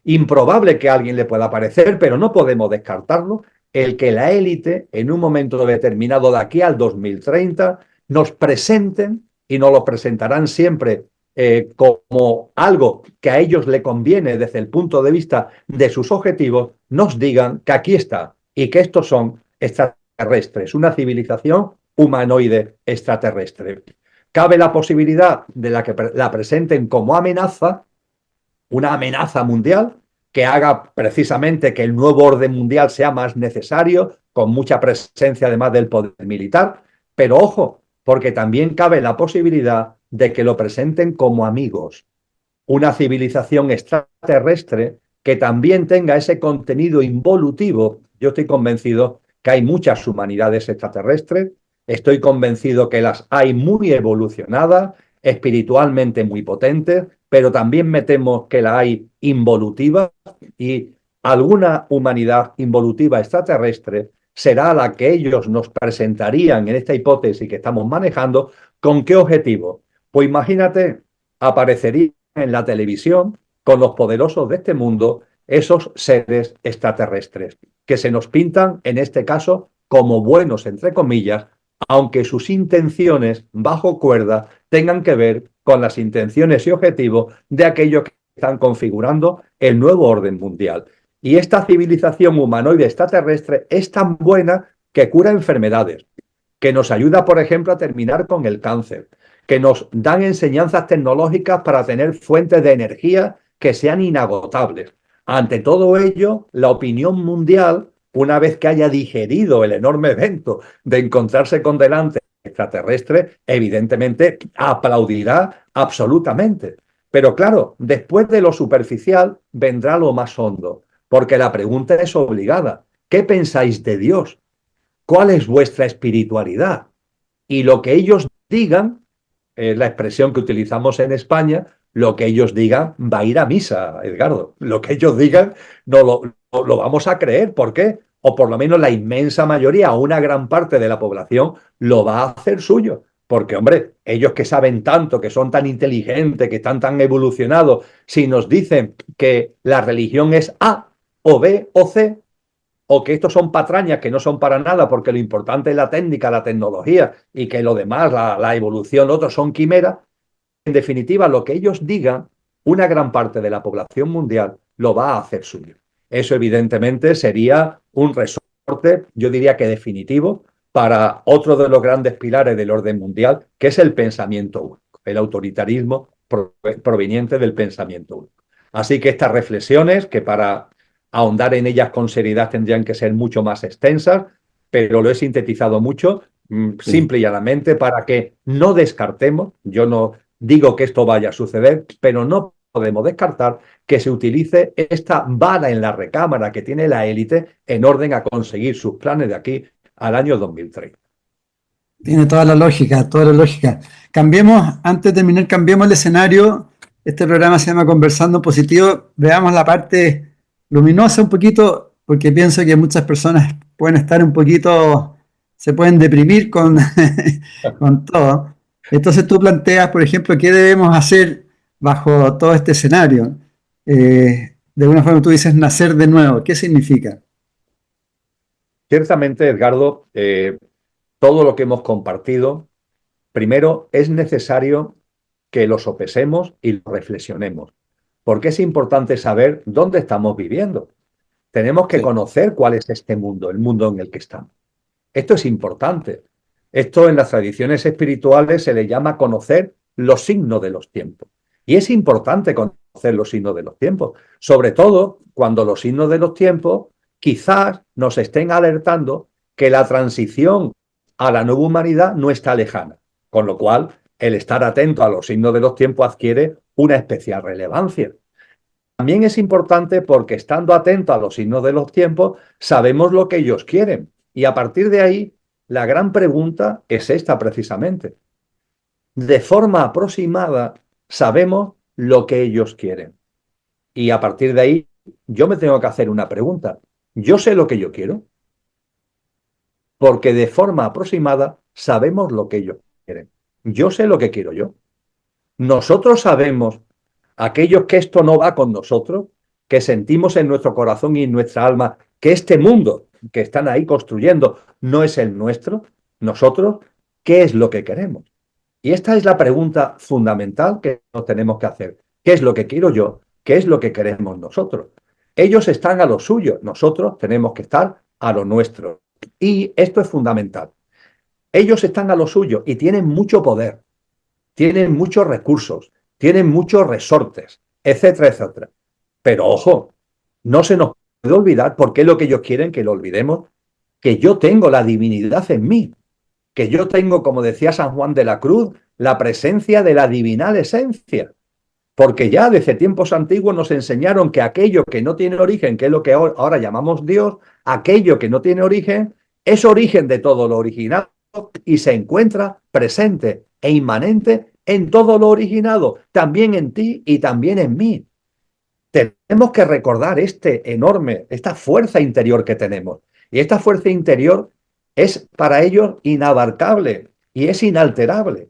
S2: improbable que a alguien le pueda parecer, pero no podemos descartarlo, el que la élite, en un momento determinado de aquí al 2030, nos presenten, y nos lo presentarán siempre como algo que a ellos le conviene desde el punto de vista de sus objetivos, nos digan que aquí está y que estos son extraterrestres, una civilización humanoide extraterrestre. Cabe la posibilidad de que la presenten como amenaza, una amenaza mundial que haga precisamente que el nuevo orden mundial sea más necesario, con mucha presencia además del poder militar, pero ojo, porque también cabe la posibilidad de que lo presenten como amigos, una civilización extraterrestre que también tenga ese contenido involutivo. Yo estoy convencido que hay muchas humanidades extraterrestres, estoy convencido que las hay muy evolucionadas, espiritualmente muy potentes, pero también me temo que la hay involutiva, y alguna humanidad involutiva extraterrestre será la que ellos nos presentarían en esta hipótesis que estamos manejando. ¿Con qué objetivo? Pues imagínate, aparecería en la televisión con los poderosos de este mundo esos seres extraterrestres que se nos pintan, en este caso, como buenos, entre comillas, aunque sus intenciones bajo cuerda tengan que ver con las intenciones y objetivos de aquellos que están configurando el nuevo orden mundial. Y esta civilización humanoide extraterrestre es tan buena que cura enfermedades, que nos ayuda, por ejemplo, a terminar con el cáncer, que nos dan enseñanzas tecnológicas para tener fuentes de energía que sean inagotables. Ante todo ello, la opinión mundial, una vez que haya digerido el enorme evento de encontrarse con delante extraterrestre, evidentemente aplaudirá absolutamente. Pero claro, después de lo superficial vendrá lo más hondo, porque la pregunta es obligada. ¿Qué pensáis de Dios? ¿Cuál es vuestra espiritualidad? Y lo que ellos digan, la expresión que utilizamos en España, lo que ellos digan va a ir a misa, Edgardo. Lo que ellos digan no lo vamos a creer. ¿Por qué? O por lo menos la inmensa mayoría, una gran parte de la población, lo va a hacer suyo. Porque, hombre, ellos que saben tanto, que son tan inteligentes, que están tan evolucionados, si nos dicen que la religión es A o B o C, o que estos son patrañas que no son para nada, porque lo importante es la técnica, la tecnología, y que lo demás, la evolución, otros son quimeras. En definitiva, lo que ellos digan, una gran parte de la población mundial lo va a hacer suyo. Eso evidentemente sería un resorte, yo diría que definitivo, para otro de los grandes pilares del orden mundial, que es el pensamiento único, el autoritarismo proveniente del pensamiento único. Así que estas reflexiones, que para ahondar en ellas con seriedad tendrían que ser mucho más extensas, pero lo he sintetizado mucho, simple y llanamente, para que no descartemos, yo no digo que esto vaya a suceder, pero no podemos descartar que se utilice esta bala en la recámara que tiene la élite en orden a conseguir sus planes de aquí al año 2030.
S1: Tiene toda la lógica, toda la lógica. Cambiemos, antes de terminar, cambiemos el escenario. Este programa se llama Conversando en Positivo. Veamos la parte luminosa un poquito, porque pienso que muchas personas pueden estar un poquito, se pueden deprimir con, con todo. Entonces tú planteas, por ejemplo, qué debemos hacer bajo todo este escenario. De alguna forma tú dices nacer de nuevo. ¿Qué significa?
S2: Ciertamente, Edgardo, todo lo que hemos compartido, primero es necesario que lo sopesemos y lo reflexionemos, porque es importante saber dónde estamos viviendo. Tenemos que
S1: Sí.
S2: conocer cuál es este mundo, el mundo en el que estamos. Esto es importante. Esto en las tradiciones espirituales se le llama conocer los signos de los tiempos. Y es importante conocer los signos de los tiempos, sobre todo cuando los signos de los tiempos quizás nos estén alertando que la transición a la nueva humanidad no está lejana, con lo cual el estar atento a los signos de los tiempos adquiere una especial relevancia. También es importante porque estando atento a los signos de los tiempos, sabemos lo que ellos quieren. Y a partir de ahí, la gran pregunta es esta precisamente. De forma aproximada, sabemos lo que ellos quieren. Y a partir de ahí, yo me tengo que hacer una pregunta. ¿Yo sé lo que yo quiero? Porque de forma aproximada sabemos lo que ellos quieren. Yo sé lo que quiero yo. Nosotros sabemos, aquellos que esto no va con nosotros, que sentimos en nuestro corazón y en nuestra alma que este mundo que están ahí construyendo no es el nuestro, nosotros, ¿qué es lo que queremos? Y esta es la pregunta fundamental que nos tenemos que hacer. ¿Qué es lo que quiero yo? ¿Qué es lo que queremos nosotros? Ellos están a lo suyo, nosotros tenemos que estar a lo nuestro. Y esto es fundamental. Ellos están a lo suyo y tienen mucho poder, tienen muchos recursos, tienen muchos resortes, etcétera, etcétera. Pero ojo, no se nos puede olvidar, porque es lo que ellos quieren que lo olvidemos, que yo tengo la divinidad en mí, que yo tengo, como decía San Juan de la Cruz, la presencia de la divinal esencia. Porque ya desde tiempos antiguos nos enseñaron que aquello que no tiene origen, que es lo que ahora llamamos Dios, aquello que no tiene origen, es origen de todo lo originado y se encuentra presente e inmanente en todo lo originado, también en ti y también en mí. Tenemos que recordar esta fuerza interior que tenemos. Y esta fuerza interior es para ellos inabarcable y es inalterable.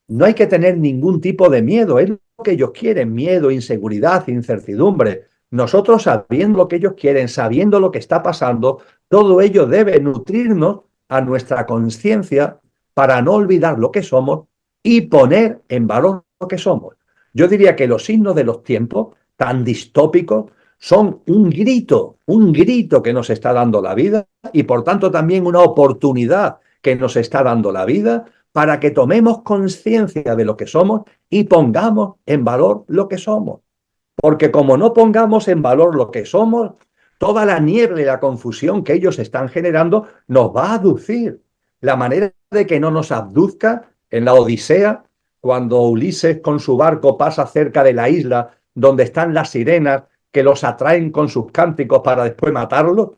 S2: No hay que tener ningún tipo de miedo, es lo que ellos quieren, miedo, inseguridad, incertidumbre. Nosotros sabiendo lo que ellos quieren, sabiendo lo que está pasando, todo ello debe nutrirnos a nuestra conciencia para no olvidar lo que somos y poner en valor lo que somos. Yo diría que los signos de los tiempos tan distópicos son un grito que nos está dando la vida y por tanto también una oportunidad que nos está dando la vida para que tomemos conciencia de lo que somos y pongamos en valor lo que somos. Porque como no pongamos en valor lo que somos, toda la niebla y la confusión que ellos están generando nos va a aducir. La manera de que no nos abduzca en la Odisea, cuando Ulises con su barco pasa cerca de la isla donde están las sirenas que los atraen con sus cánticos para después matarlos,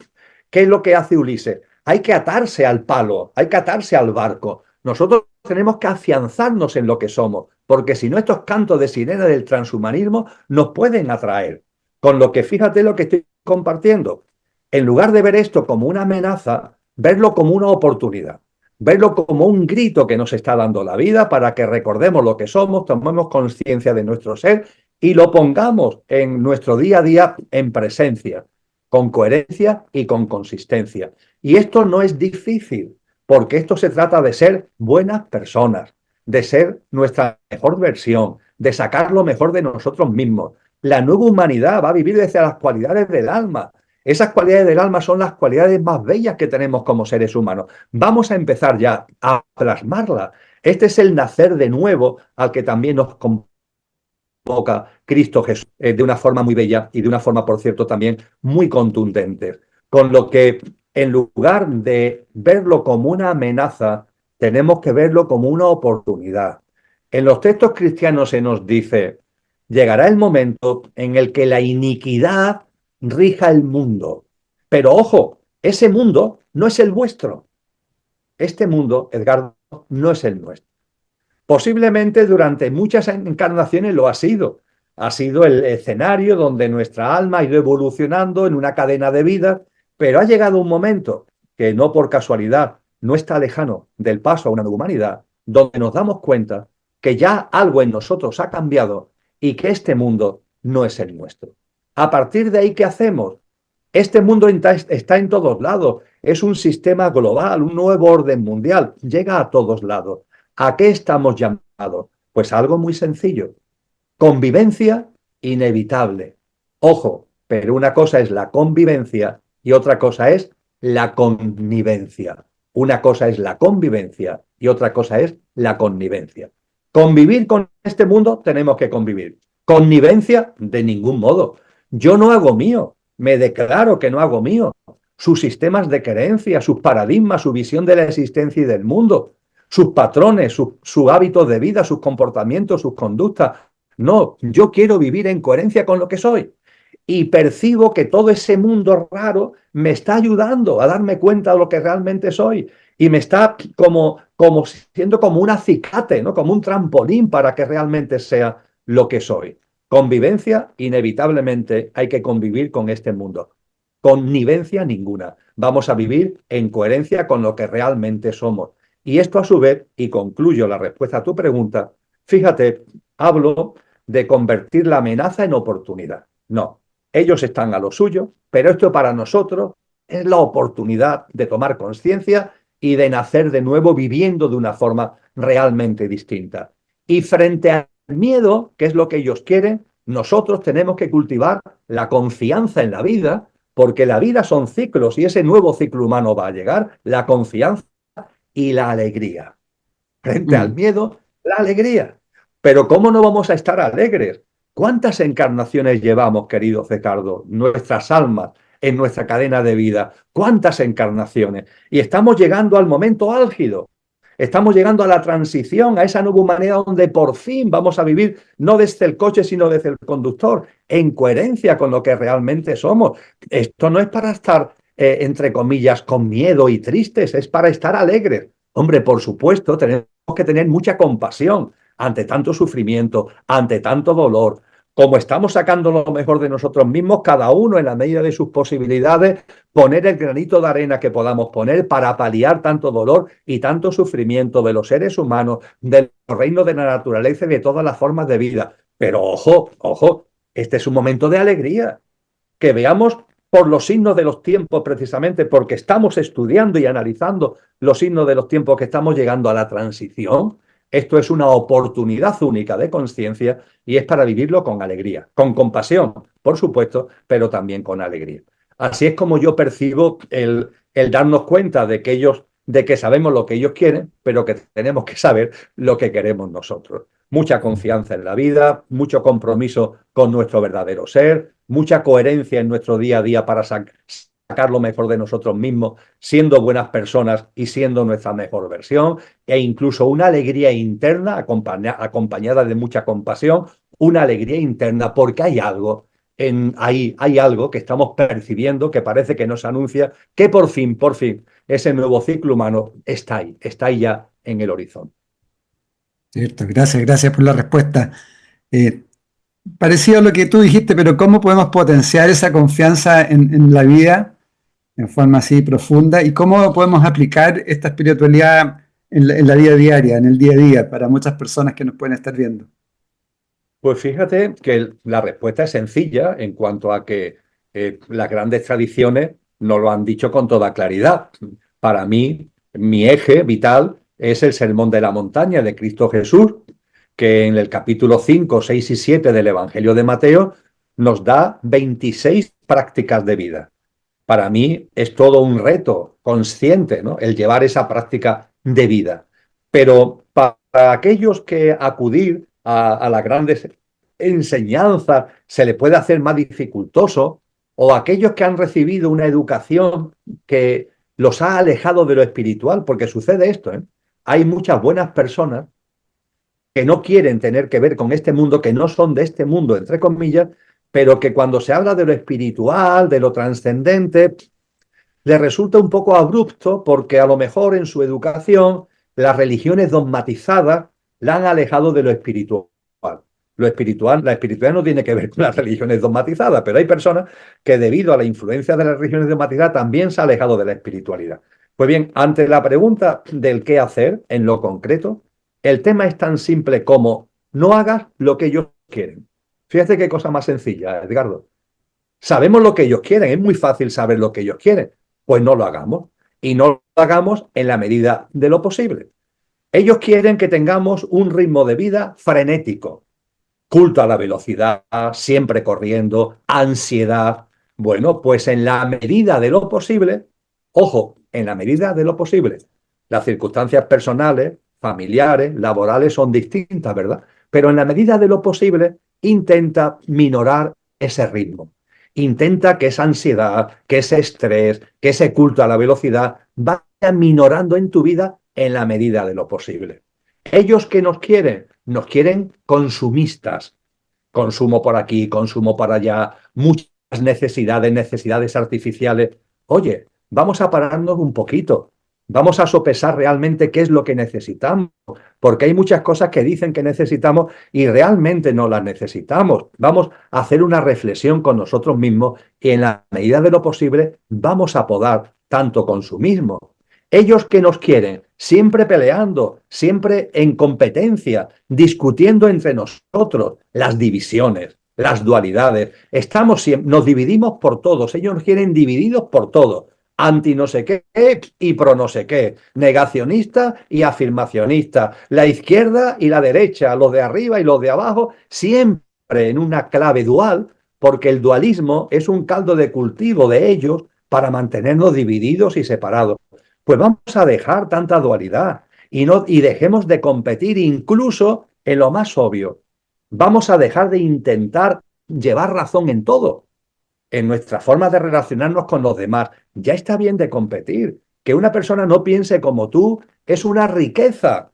S2: ¿qué es lo que hace Ulises? Hay que atarse al palo, hay que atarse al barco. Nosotros tenemos que afianzarnos en lo que somos, porque si no estos cantos de sirena del transhumanismo nos pueden atraer. Con lo que fíjate lo que estoy compartiendo. En lugar de ver esto como una amenaza, verlo como una oportunidad. Verlo como un grito que nos está dando la vida para que recordemos lo que somos, tomemos conciencia de nuestro ser y lo pongamos en nuestro día a día en presencia, con coherencia y con consistencia. Y esto no es difícil, porque esto se trata de ser buenas personas, de ser nuestra mejor versión, de sacar lo mejor de nosotros mismos. La nueva humanidad va a vivir desde las cualidades del alma. Esas cualidades del alma son las cualidades más bellas que tenemos como seres humanos. Vamos a empezar ya a plasmarlas. Este es el nacer de nuevo al que también nos convoca Cristo Jesús, de una forma muy bella y de una forma, por cierto, también muy contundente. Con lo que, en lugar de verlo como una amenaza, tenemos que verlo como una oportunidad. En los textos cristianos se nos dice, llegará el momento en el que la iniquidad rija el mundo. Pero ojo, ese mundo no es el vuestro. Este mundo, Edgardo, no es el nuestro. Posiblemente durante muchas encarnaciones lo ha sido. Ha sido el escenario donde nuestra alma ha ido evolucionando en una cadena de vida, pero ha llegado un momento que no por casualidad no está lejano del paso a una nueva humanidad, donde nos damos cuenta que ya algo en nosotros ha cambiado y que este mundo no es el nuestro. A partir de ahí, ¿qué hacemos? Este mundo está en todos lados, es un sistema global, un nuevo orden mundial, llega a todos lados. ¿A qué estamos llamados? Pues algo muy sencillo, convivencia inevitable. Ojo, pero una cosa es la convivencia y otra cosa es la connivencia. Una cosa es la convivencia y otra cosa es la connivencia. Convivir con este mundo tenemos que convivir. Connivencia, de ningún modo. Yo no hago mío, me declaro que no hago mío sus sistemas de creencia, sus paradigmas, su visión de la existencia y del mundo, sus patrones, su hábitos de vida, sus comportamientos, sus conductas. No, yo quiero vivir en coherencia con lo que soy. Y percibo que todo ese mundo raro me está ayudando a darme cuenta de lo que realmente soy. Y me está como siendo como un acicate, ¿no? Como un trampolín para que realmente sea lo que soy. Convivencia, inevitablemente hay que convivir con este mundo. Connivencia ninguna. Vamos a vivir en coherencia con lo que realmente somos. Y esto a su vez, y concluyo la respuesta a tu pregunta, fíjate, hablo de convertir la amenaza en oportunidad. No, ellos están a lo suyo, pero esto para nosotros es la oportunidad de tomar conciencia y de nacer de nuevo viviendo de una forma realmente distinta. Y frente al miedo, que es lo que ellos quieren, nosotros tenemos que cultivar la confianza en la vida, porque la vida son ciclos y ese nuevo ciclo humano va a llegar, la confianza y la alegría. Frente al miedo, la alegría. Pero ¿cómo no vamos a estar alegres? ¿Cuántas encarnaciones llevamos, querido Ricardo? Nuestras almas en nuestra cadena de vida. ¿Cuántas encarnaciones? Y estamos llegando al momento álgido. Estamos llegando a la transición, a esa nueva humanidad donde por fin vamos a vivir no desde el coche, sino desde el conductor, en coherencia con lo que realmente somos. Esto no es para estar, entre comillas, con miedo y tristes, es para estar alegres. Hombre, por supuesto, tenemos que tener mucha compasión ante tanto sufrimiento, ante tanto dolor. Como estamos sacando lo mejor de nosotros mismos, cada uno en la medida de sus posibilidades, poner el granito de arena que podamos poner para paliar tanto dolor y tanto sufrimiento de los seres humanos, del reino de la naturaleza y de todas las formas de vida. Pero ojo, ojo, este es un momento de alegría. Que veamos por los signos de los tiempos, precisamente porque estamos estudiando y analizando los signos de los tiempos que estamos llegando a la transición. Esto es una oportunidad única de conciencia y es para vivirlo con alegría, con compasión, por supuesto, pero también con alegría. Así es como yo percibo el darnos cuenta de que sabemos lo que ellos quieren, pero que tenemos que saber lo que queremos nosotros. Mucha confianza en la vida, mucho compromiso con nuestro verdadero ser, mucha coherencia en nuestro día a día para sacar lo mejor de nosotros mismos, siendo buenas personas y siendo nuestra mejor versión, e incluso una alegría interna acompañada de mucha compasión, una alegría interna porque hay algo hay algo que estamos percibiendo que parece que nos anuncia que por fin, ese nuevo ciclo humano está ahí ya en el horizonte.
S1: Cierto, gracias por la respuesta. Eh, Parecido a lo que tú dijiste, pero ¿cómo podemos potenciar esa confianza en la vida en forma así profunda? ¿Y cómo podemos aplicar esta espiritualidad en la vida diaria, en el día a día, para muchas personas que nos pueden estar viendo?
S2: Pues fíjate que la respuesta es sencilla en cuanto a que las grandes tradiciones nos lo han dicho con toda claridad. Para mí, mi eje vital es el Sermón de la Montaña de Cristo Jesús, que en el capítulo 5, 6 y 7 del Evangelio de Mateo nos da 26 prácticas de vida. para mí es todo un reto consciente, ¿no? El llevar esa práctica de vida. Pero para aquellos que acudir a las grandes enseñanzas se le puede hacer más dificultoso, o aquellos que han recibido una educación que los ha alejado de lo espiritual, porque sucede esto, ¿eh? Hay muchas buenas personas que no quieren tener que ver con este mundo, que no son de este mundo, entre comillas, pero que cuando se habla de lo espiritual, de lo trascendente, le resulta un poco abrupto porque a lo mejor en su educación las religiones dogmatizadas la han alejado de lo espiritual. Lo espiritual, la espiritualidad no tiene que ver con las religiones dogmatizadas, pero hay personas que debido a la influencia de las religiones dogmatizadas también se han alejado de la espiritualidad. Pues bien, ante la pregunta del qué hacer en lo concreto, el tema es tan simple como no hagas lo que ellos quieren. Fíjate qué cosa más sencilla, Edgardo. Sabemos lo que ellos quieren, es muy fácil saber lo que ellos quieren. Pues no lo hagamos. Y no lo hagamos en la medida de lo posible. Ellos quieren que tengamos un ritmo de vida frenético, culto a la velocidad, siempre corriendo, ansiedad. Bueno, pues en la medida de lo posible, ojo, en la medida de lo posible, las circunstancias personales, familiares, laborales son distintas, ¿verdad? Pero en la medida de lo posible, intenta minorar ese ritmo. Intenta que esa ansiedad, que ese estrés, que ese culto a la velocidad vaya minorando en tu vida en la medida de lo posible. ¿Ellos qué nos quieren? Nos quieren consumistas. Consumo por aquí, consumo por allá, muchas necesidades artificiales. Oye, vamos a pararnos un poquito. Vamos a sopesar realmente qué es lo que necesitamos, porque hay muchas cosas que dicen que necesitamos y realmente no las necesitamos. Vamos a hacer una reflexión con nosotros mismos y en la medida de lo posible vamos a podar tanto consumismo. Ellos que nos quieren, siempre peleando, siempre en competencia, discutiendo entre nosotros, las divisiones, las dualidades. Nos dividimos por todos, ellos nos quieren divididos por todos. Anti no sé qué y pro no sé qué, negacionista y afirmacionista, la izquierda y la derecha, los de arriba y los de abajo, siempre en una clave dual, porque el dualismo es un caldo de cultivo de ellos para mantenernos divididos y separados. Pues vamos a dejar tanta dualidad y dejemos de competir incluso en lo más obvio. Vamos a dejar de intentar llevar razón en todo, en nuestra forma de relacionarnos con los demás. Ya está bien de competir. Que una persona no piense como tú es una riqueza.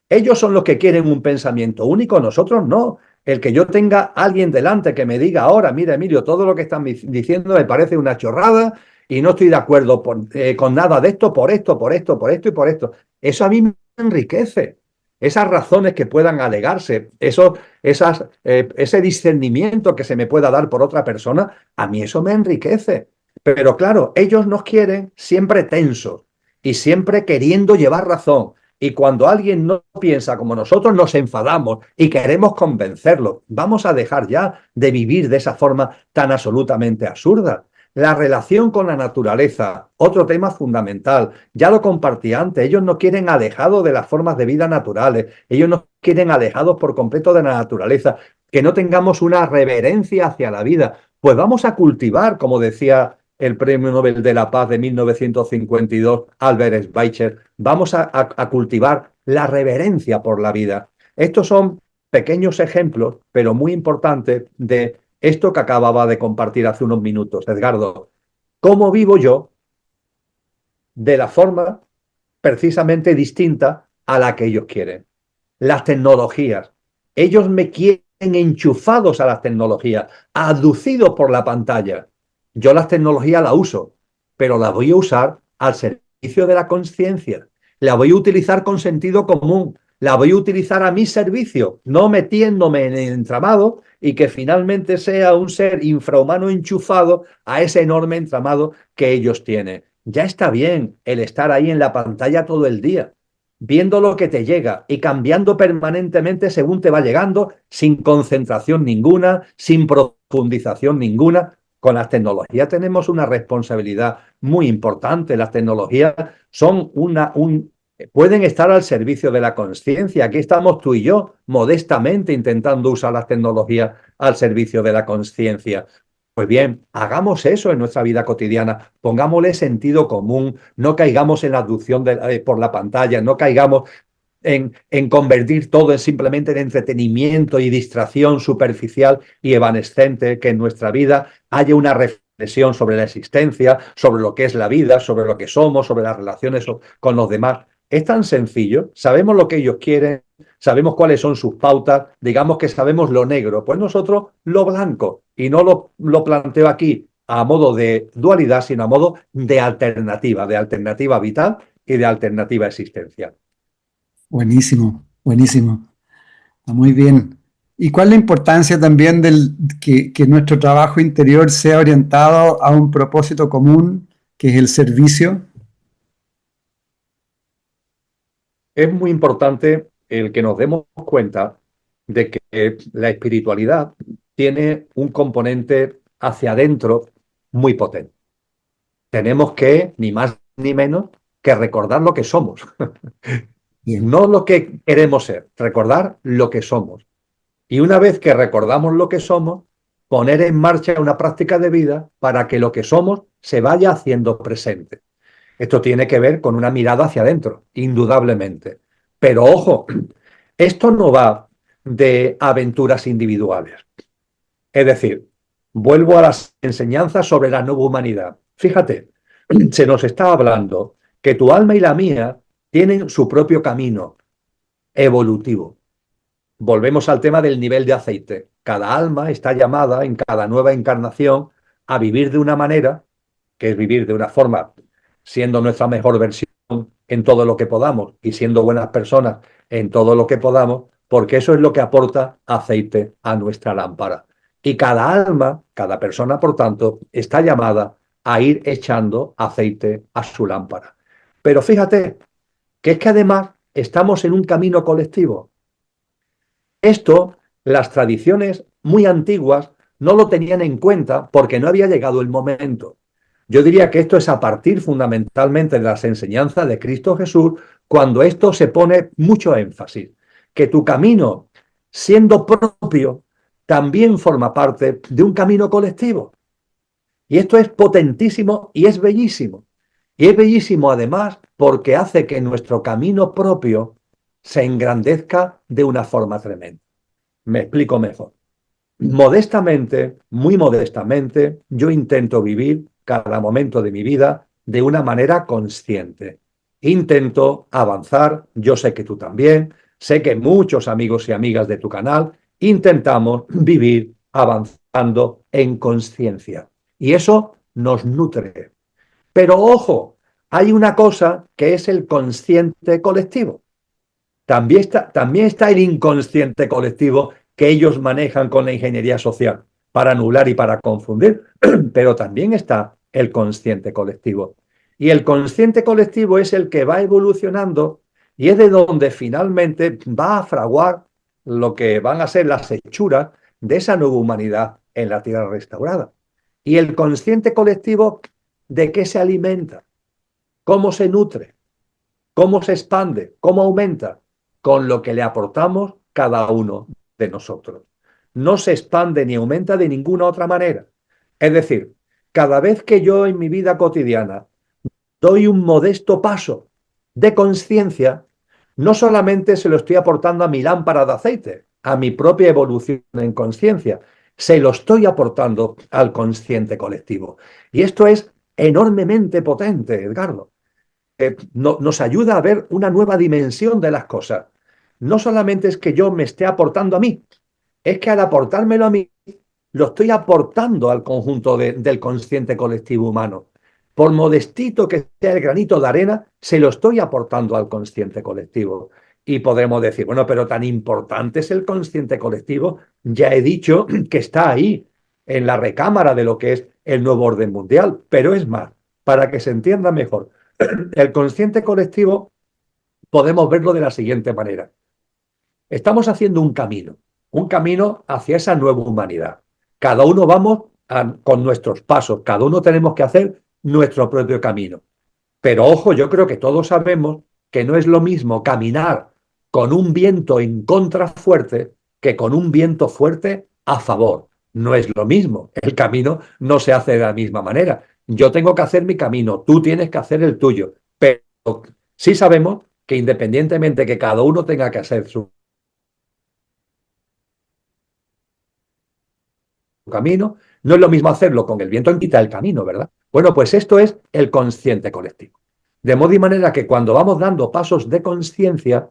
S2: Ellos son los que quieren un pensamiento único, nosotros no. El que yo tenga a alguien delante que me diga ahora, mira, Emilio, todo lo que están diciendo me parece una chorrada y no estoy de acuerdo con nada de esto, por esto, por esto, por esto y por esto. Eso a mí me enriquece. Esas razones que puedan alegarse, ese discernimiento que se me pueda dar por otra persona, a mí eso me enriquece. Pero claro, ellos nos quieren siempre tensos y siempre queriendo llevar razón. Y cuando alguien no piensa como nosotros, nos enfadamos y queremos convencerlo. Vamos a dejar ya de vivir de esa forma tan absolutamente absurda. La relación con la naturaleza, otro tema fundamental. Ya lo compartí antes, ellos nos quieren alejados de las formas de vida naturales. Ellos nos quieren alejados por completo de la naturaleza. Que no tengamos una reverencia hacia la vida. Pues vamos a cultivar, como decía el Premio Nobel de la Paz de 1952, Albert Schweitzer, vamos a cultivar la reverencia por la vida. Estos son pequeños ejemplos, pero muy importantes, de esto que acababa de compartir hace unos minutos, Edgardo. ¿Cómo vivo yo de la forma precisamente distinta a la que ellos quieren? Las tecnologías. Ellos me quieren enchufados a las tecnologías, aducidos por la pantalla. Yo las tecnologías las uso, pero las voy a usar al servicio de la conciencia. La voy a utilizar con sentido común. La voy a utilizar a mi servicio, no metiéndome en el entramado y que finalmente sea un ser infrahumano enchufado a ese enorme entramado que ellos tienen. Ya está bien el estar ahí en la pantalla todo el día, viendo lo que te llega y cambiando permanentemente según te va llegando, sin concentración ninguna, sin profundización ninguna. Con las tecnologías tenemos una responsabilidad muy importante. Las tecnologías son pueden estar al servicio de la conciencia. Aquí estamos tú y yo, modestamente, intentando usar las tecnologías al servicio de la conciencia. Pues bien, hagamos eso en nuestra vida cotidiana, pongámosle sentido común, no caigamos en la abducción por la pantalla, no caigamos en convertir todo en simplemente en entretenimiento y distracción superficial y evanescente, que en nuestra vida haya una reflexión sobre la existencia, sobre lo que es la vida, sobre lo que somos, sobre las relaciones con los demás. Es tan sencillo, sabemos lo que ellos quieren, sabemos cuáles son sus pautas, digamos que sabemos lo negro, pues nosotros lo blanco, y no lo planteo aquí a modo de dualidad, sino a modo de alternativa vital y de alternativa existencial.
S1: Buenísimo, buenísimo. Está muy bien. ¿Y cuál es la importancia también que nuestro trabajo interior sea orientado a un propósito común, que es el servicio?
S2: Es muy importante el que nos demos cuenta de que la espiritualidad tiene un componente hacia adentro muy potente. Tenemos que, ni más ni menos, que recordar lo que somos.
S1: Bien.
S2: No lo que queremos ser, recordar lo que somos. Y una vez que recordamos lo que somos, poner en marcha una práctica de vida para que lo que somos se vaya haciendo presente. Esto tiene que ver con una mirada hacia adentro, indudablemente. Pero ojo, esto no va de aventuras individuales. Es decir, vuelvo a las enseñanzas sobre la nueva humanidad. Fíjate, se nos está hablando que tu alma y la mía tienen su propio camino evolutivo. Volvemos al tema del nivel de aceite. Cada alma está llamada en cada nueva encarnación a vivir de una manera, que es vivir de una forma, siendo nuestra mejor versión en todo lo que podamos y siendo buenas personas en todo lo que podamos, porque eso es lo que aporta aceite a nuestra lámpara. Y cada alma, cada persona, por tanto, está llamada a ir echando aceite a su lámpara. Pero fíjate que es que además estamos en un camino colectivo. Esto, las tradiciones muy antiguas no lo tenían en cuenta porque no había llegado el momento. Yo diría que esto es a partir fundamentalmente de las enseñanzas de Cristo Jesús, cuando esto se pone mucho énfasis, que tu camino, siendo propio, también forma parte de un camino colectivo. Y esto es potentísimo y es bellísimo. Y es bellísimo además porque hace que nuestro camino propio se engrandezca de una forma tremenda. Me explico mejor. Modestamente, muy modestamente, yo intento vivir cada momento de mi vida de una manera consciente. Intento avanzar, yo sé que tú también, sé que muchos amigos y amigas de tu canal intentamos vivir avanzando en conciencia. Y eso nos nutre. Pero ojo, hay una cosa que es el consciente colectivo. También está el inconsciente colectivo que ellos manejan con la ingeniería social para anular y para confundir, pero también está el consciente colectivo. Y el consciente colectivo es el que va evolucionando y es de donde finalmente va a fraguar lo que van a ser las hechuras de esa nueva humanidad en la tierra restaurada. Y el consciente colectivo, ¿de qué se alimenta? ¿Cómo se nutre? ¿Cómo se expande? ¿Cómo aumenta? Con lo que le aportamos cada uno de nosotros. No se expande ni aumenta de ninguna otra manera. Es decir, cada vez que yo en mi vida cotidiana doy un modesto paso de conciencia, no solamente se lo estoy aportando a mi lámpara de aceite, a mi propia evolución en conciencia, se lo estoy aportando al consciente colectivo. Y esto es enormemente potente, Edgardo. Nos ayuda a ver una nueva dimensión de las cosas. No solamente es que yo me esté aportando a mí, es que al aportármelo a mí, lo estoy aportando al conjunto del consciente colectivo humano. Por modestito que sea el granito de arena, se lo estoy aportando al consciente colectivo. Y podremos decir, bueno, pero tan importante es el consciente colectivo. Ya he dicho que está ahí, en la recámara de lo que es el nuevo orden mundial. Pero es más, para que se entienda mejor, el consciente colectivo podemos verlo de la siguiente manera. Estamos haciendo un camino hacia esa nueva humanidad. Cada uno vamos con nuestros pasos, cada uno tenemos que hacer nuestro propio camino. Pero ojo, yo creo que todos sabemos que no es lo mismo caminar con un viento en contra fuerte que con un viento fuerte a favor. no es lo mismo. El camino no se hace de la misma manera. Yo tengo que hacer mi camino, tú tienes que hacer el tuyo. Pero sí sabemos que independientemente que cada uno tenga que hacer su camino, no es lo mismo hacerlo con el viento en quita del camino, ¿verdad? Bueno, pues esto es el consciente colectivo. De modo y manera que cuando vamos dando pasos de conciencia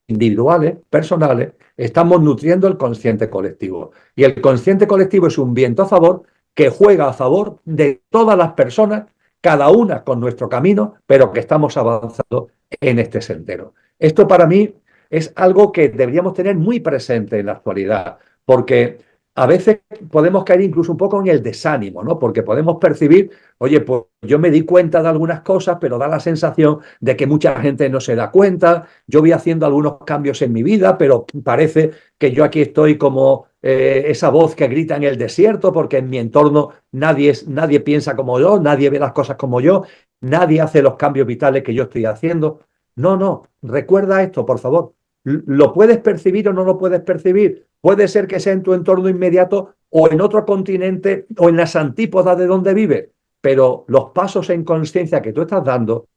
S2: individuales, personales, estamos nutriendo el consciente colectivo. Y el consciente colectivo es un viento a favor que juega a favor de todas las personas, cada una con nuestro camino, pero que estamos avanzando en este sendero. Esto para mí es algo que deberíamos tener muy presente en la actualidad, porque a veces podemos caer incluso un poco en el desánimo, ¿no? Porque podemos percibir, oye, pues yo me di cuenta de algunas cosas, pero da la sensación de que mucha gente no se da cuenta. Yo voy haciendo algunos cambios en mi vida, pero parece que yo aquí estoy como esa voz que grita en el desierto, porque en mi entorno nadie piensa como yo, nadie ve las cosas como yo, nadie hace los cambios vitales que yo estoy haciendo. No, no, recuerda esto, por favor. ¿Lo puedes percibir o no lo puedes percibir? Puede ser que sea en tu entorno inmediato o en otro continente o en las antípodas de donde vives, pero los pasos en conciencia que tú estás dando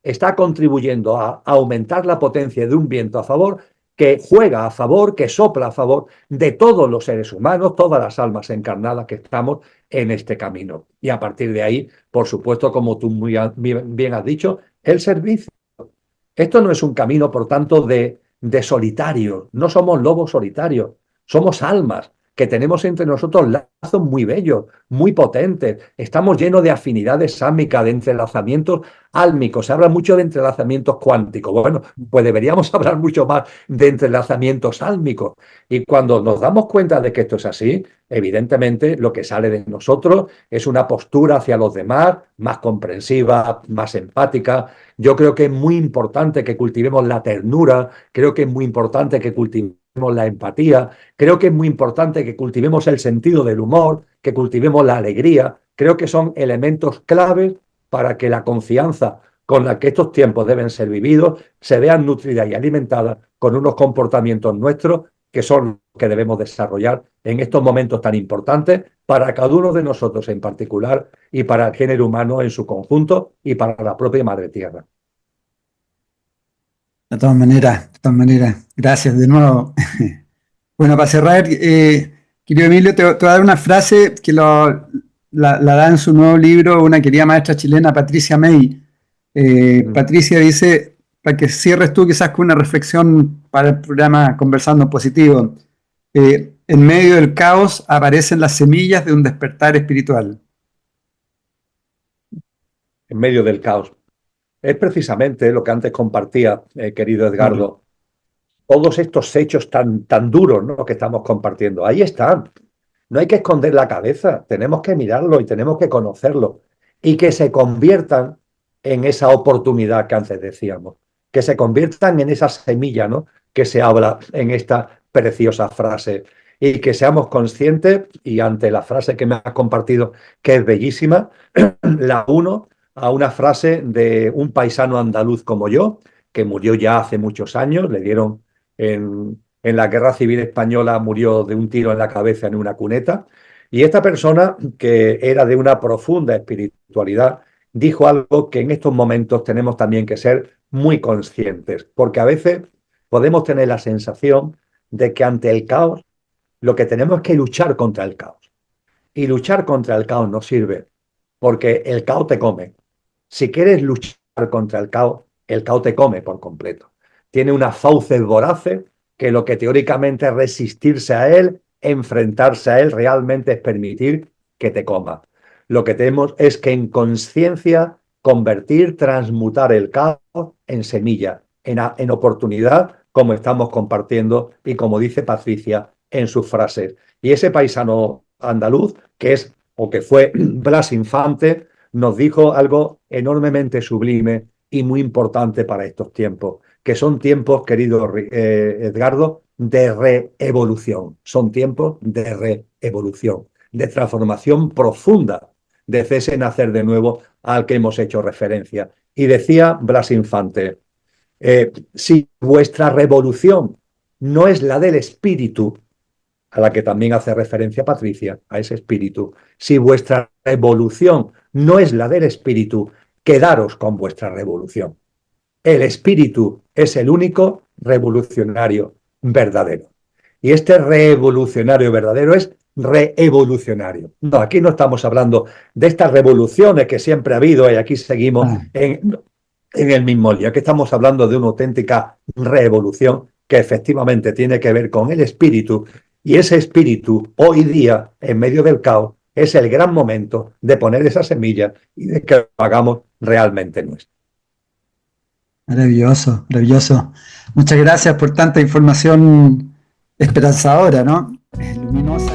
S2: está contribuyendo a aumentar la potencia de un viento a favor que juega a favor, que sopla a favor de todos los seres humanos, todas las almas encarnadas que estamos en este camino. Y a partir de ahí, por supuesto, como tú muy bien has dicho, el servicio. Esto no es un camino, por tanto, de solitarios. No somos lobos solitarios. Somos almas que tenemos entre nosotros lazos muy bellos, muy potentes. Estamos llenos de afinidades álmicas, de entrelazamientos álmicos. Se habla mucho de entrelazamientos cuánticos. Bueno, pues deberíamos hablar mucho más de entrelazamientos álmicos. Y cuando nos damos cuenta de que esto es así, evidentemente lo que sale de nosotros es una postura hacia los demás más comprensiva, más empática. Yo creo que es muy importante que cultivemos la ternura, creo que es muy importante que cultivemos la empatía, creo que es muy importante que cultivemos el sentido del humor, que cultivemos la alegría. Creo que son elementos claves para que la confianza con la que estos tiempos deben ser vividos se vean nutridas y alimentadas con unos comportamientos nuestros que son los que debemos desarrollar en estos momentos tan importantes para cada uno de nosotros en particular y para el género humano en su conjunto y para la propia Madre Tierra.
S1: De todas maneras, gracias de nuevo. Bueno, para cerrar, querido Emilio, te voy a dar una frase que la da en su nuevo libro una querida maestra chilena, Patricia May. Patricia dice, para que cierres tú quizás con una reflexión para el programa Conversando en Positivo, en medio del caos aparecen las semillas de un despertar espiritual.
S2: En medio del caos. Es precisamente lo que antes compartía, querido Edgardo, todos estos hechos tan duros, ¿no?, que estamos compartiendo. Ahí están. No hay que esconder la cabeza, tenemos que mirarlo y tenemos que conocerlo. Y que se conviertan en esa oportunidad que antes decíamos. Que se conviertan en esa semilla, ¿no?, que se habla en esta preciosa frase. Y que seamos conscientes, y ante la frase que me has compartido, que es bellísima, la uno a una frase de un paisano andaluz como yo, que murió ya hace muchos años, le dieron en la Guerra Civil Española, murió de un tiro en la cabeza en una cuneta, y esta persona, que era de una profunda espiritualidad, dijo algo que en estos momentos tenemos también que ser muy conscientes, porque a veces podemos tener la sensación de que ante el caos lo que tenemos es que luchar contra el caos. Y luchar contra el caos no sirve, porque el caos te come. Si quieres luchar contra el caos te come por completo. Tiene unas fauces voraces que lo que teóricamente es resistirse a él, enfrentarse a él, realmente es permitir que te coma. Lo que tenemos es que en conciencia convertir, transmutar el caos en semilla, en oportunidad, como estamos compartiendo y como dice Patricia en sus frases. Y ese paisano andaluz, que es o que fue Blas Infante, nos dijo algo enormemente sublime y muy importante para estos tiempos, que son tiempos, querido Edgardo, de reevolución. Son tiempos de reevolución, de transformación profunda, de cese nacer de nuevo al que hemos hecho referencia. Y decía Blas Infante, si vuestra revolución no es la del espíritu, a la que también hace referencia Patricia, a ese espíritu. Si vuestra revolución no es la del espíritu, quedaros con vuestra revolución. El espíritu es el único revolucionario verdadero. Y este revolucionario verdadero es reevolucionario. No, aquí no estamos hablando de estas revoluciones que siempre ha habido y aquí seguimos en el mismo lío. Aquí estamos hablando de una auténtica revolución que efectivamente tiene que ver con el espíritu, y ese espíritu hoy día, en medio del caos, es el gran momento de poner esa semilla y de que lo hagamos realmente nuestro.
S1: Maravilloso, maravilloso. Muchas gracias por tanta información esperanzadora, ¿no? Luminosa.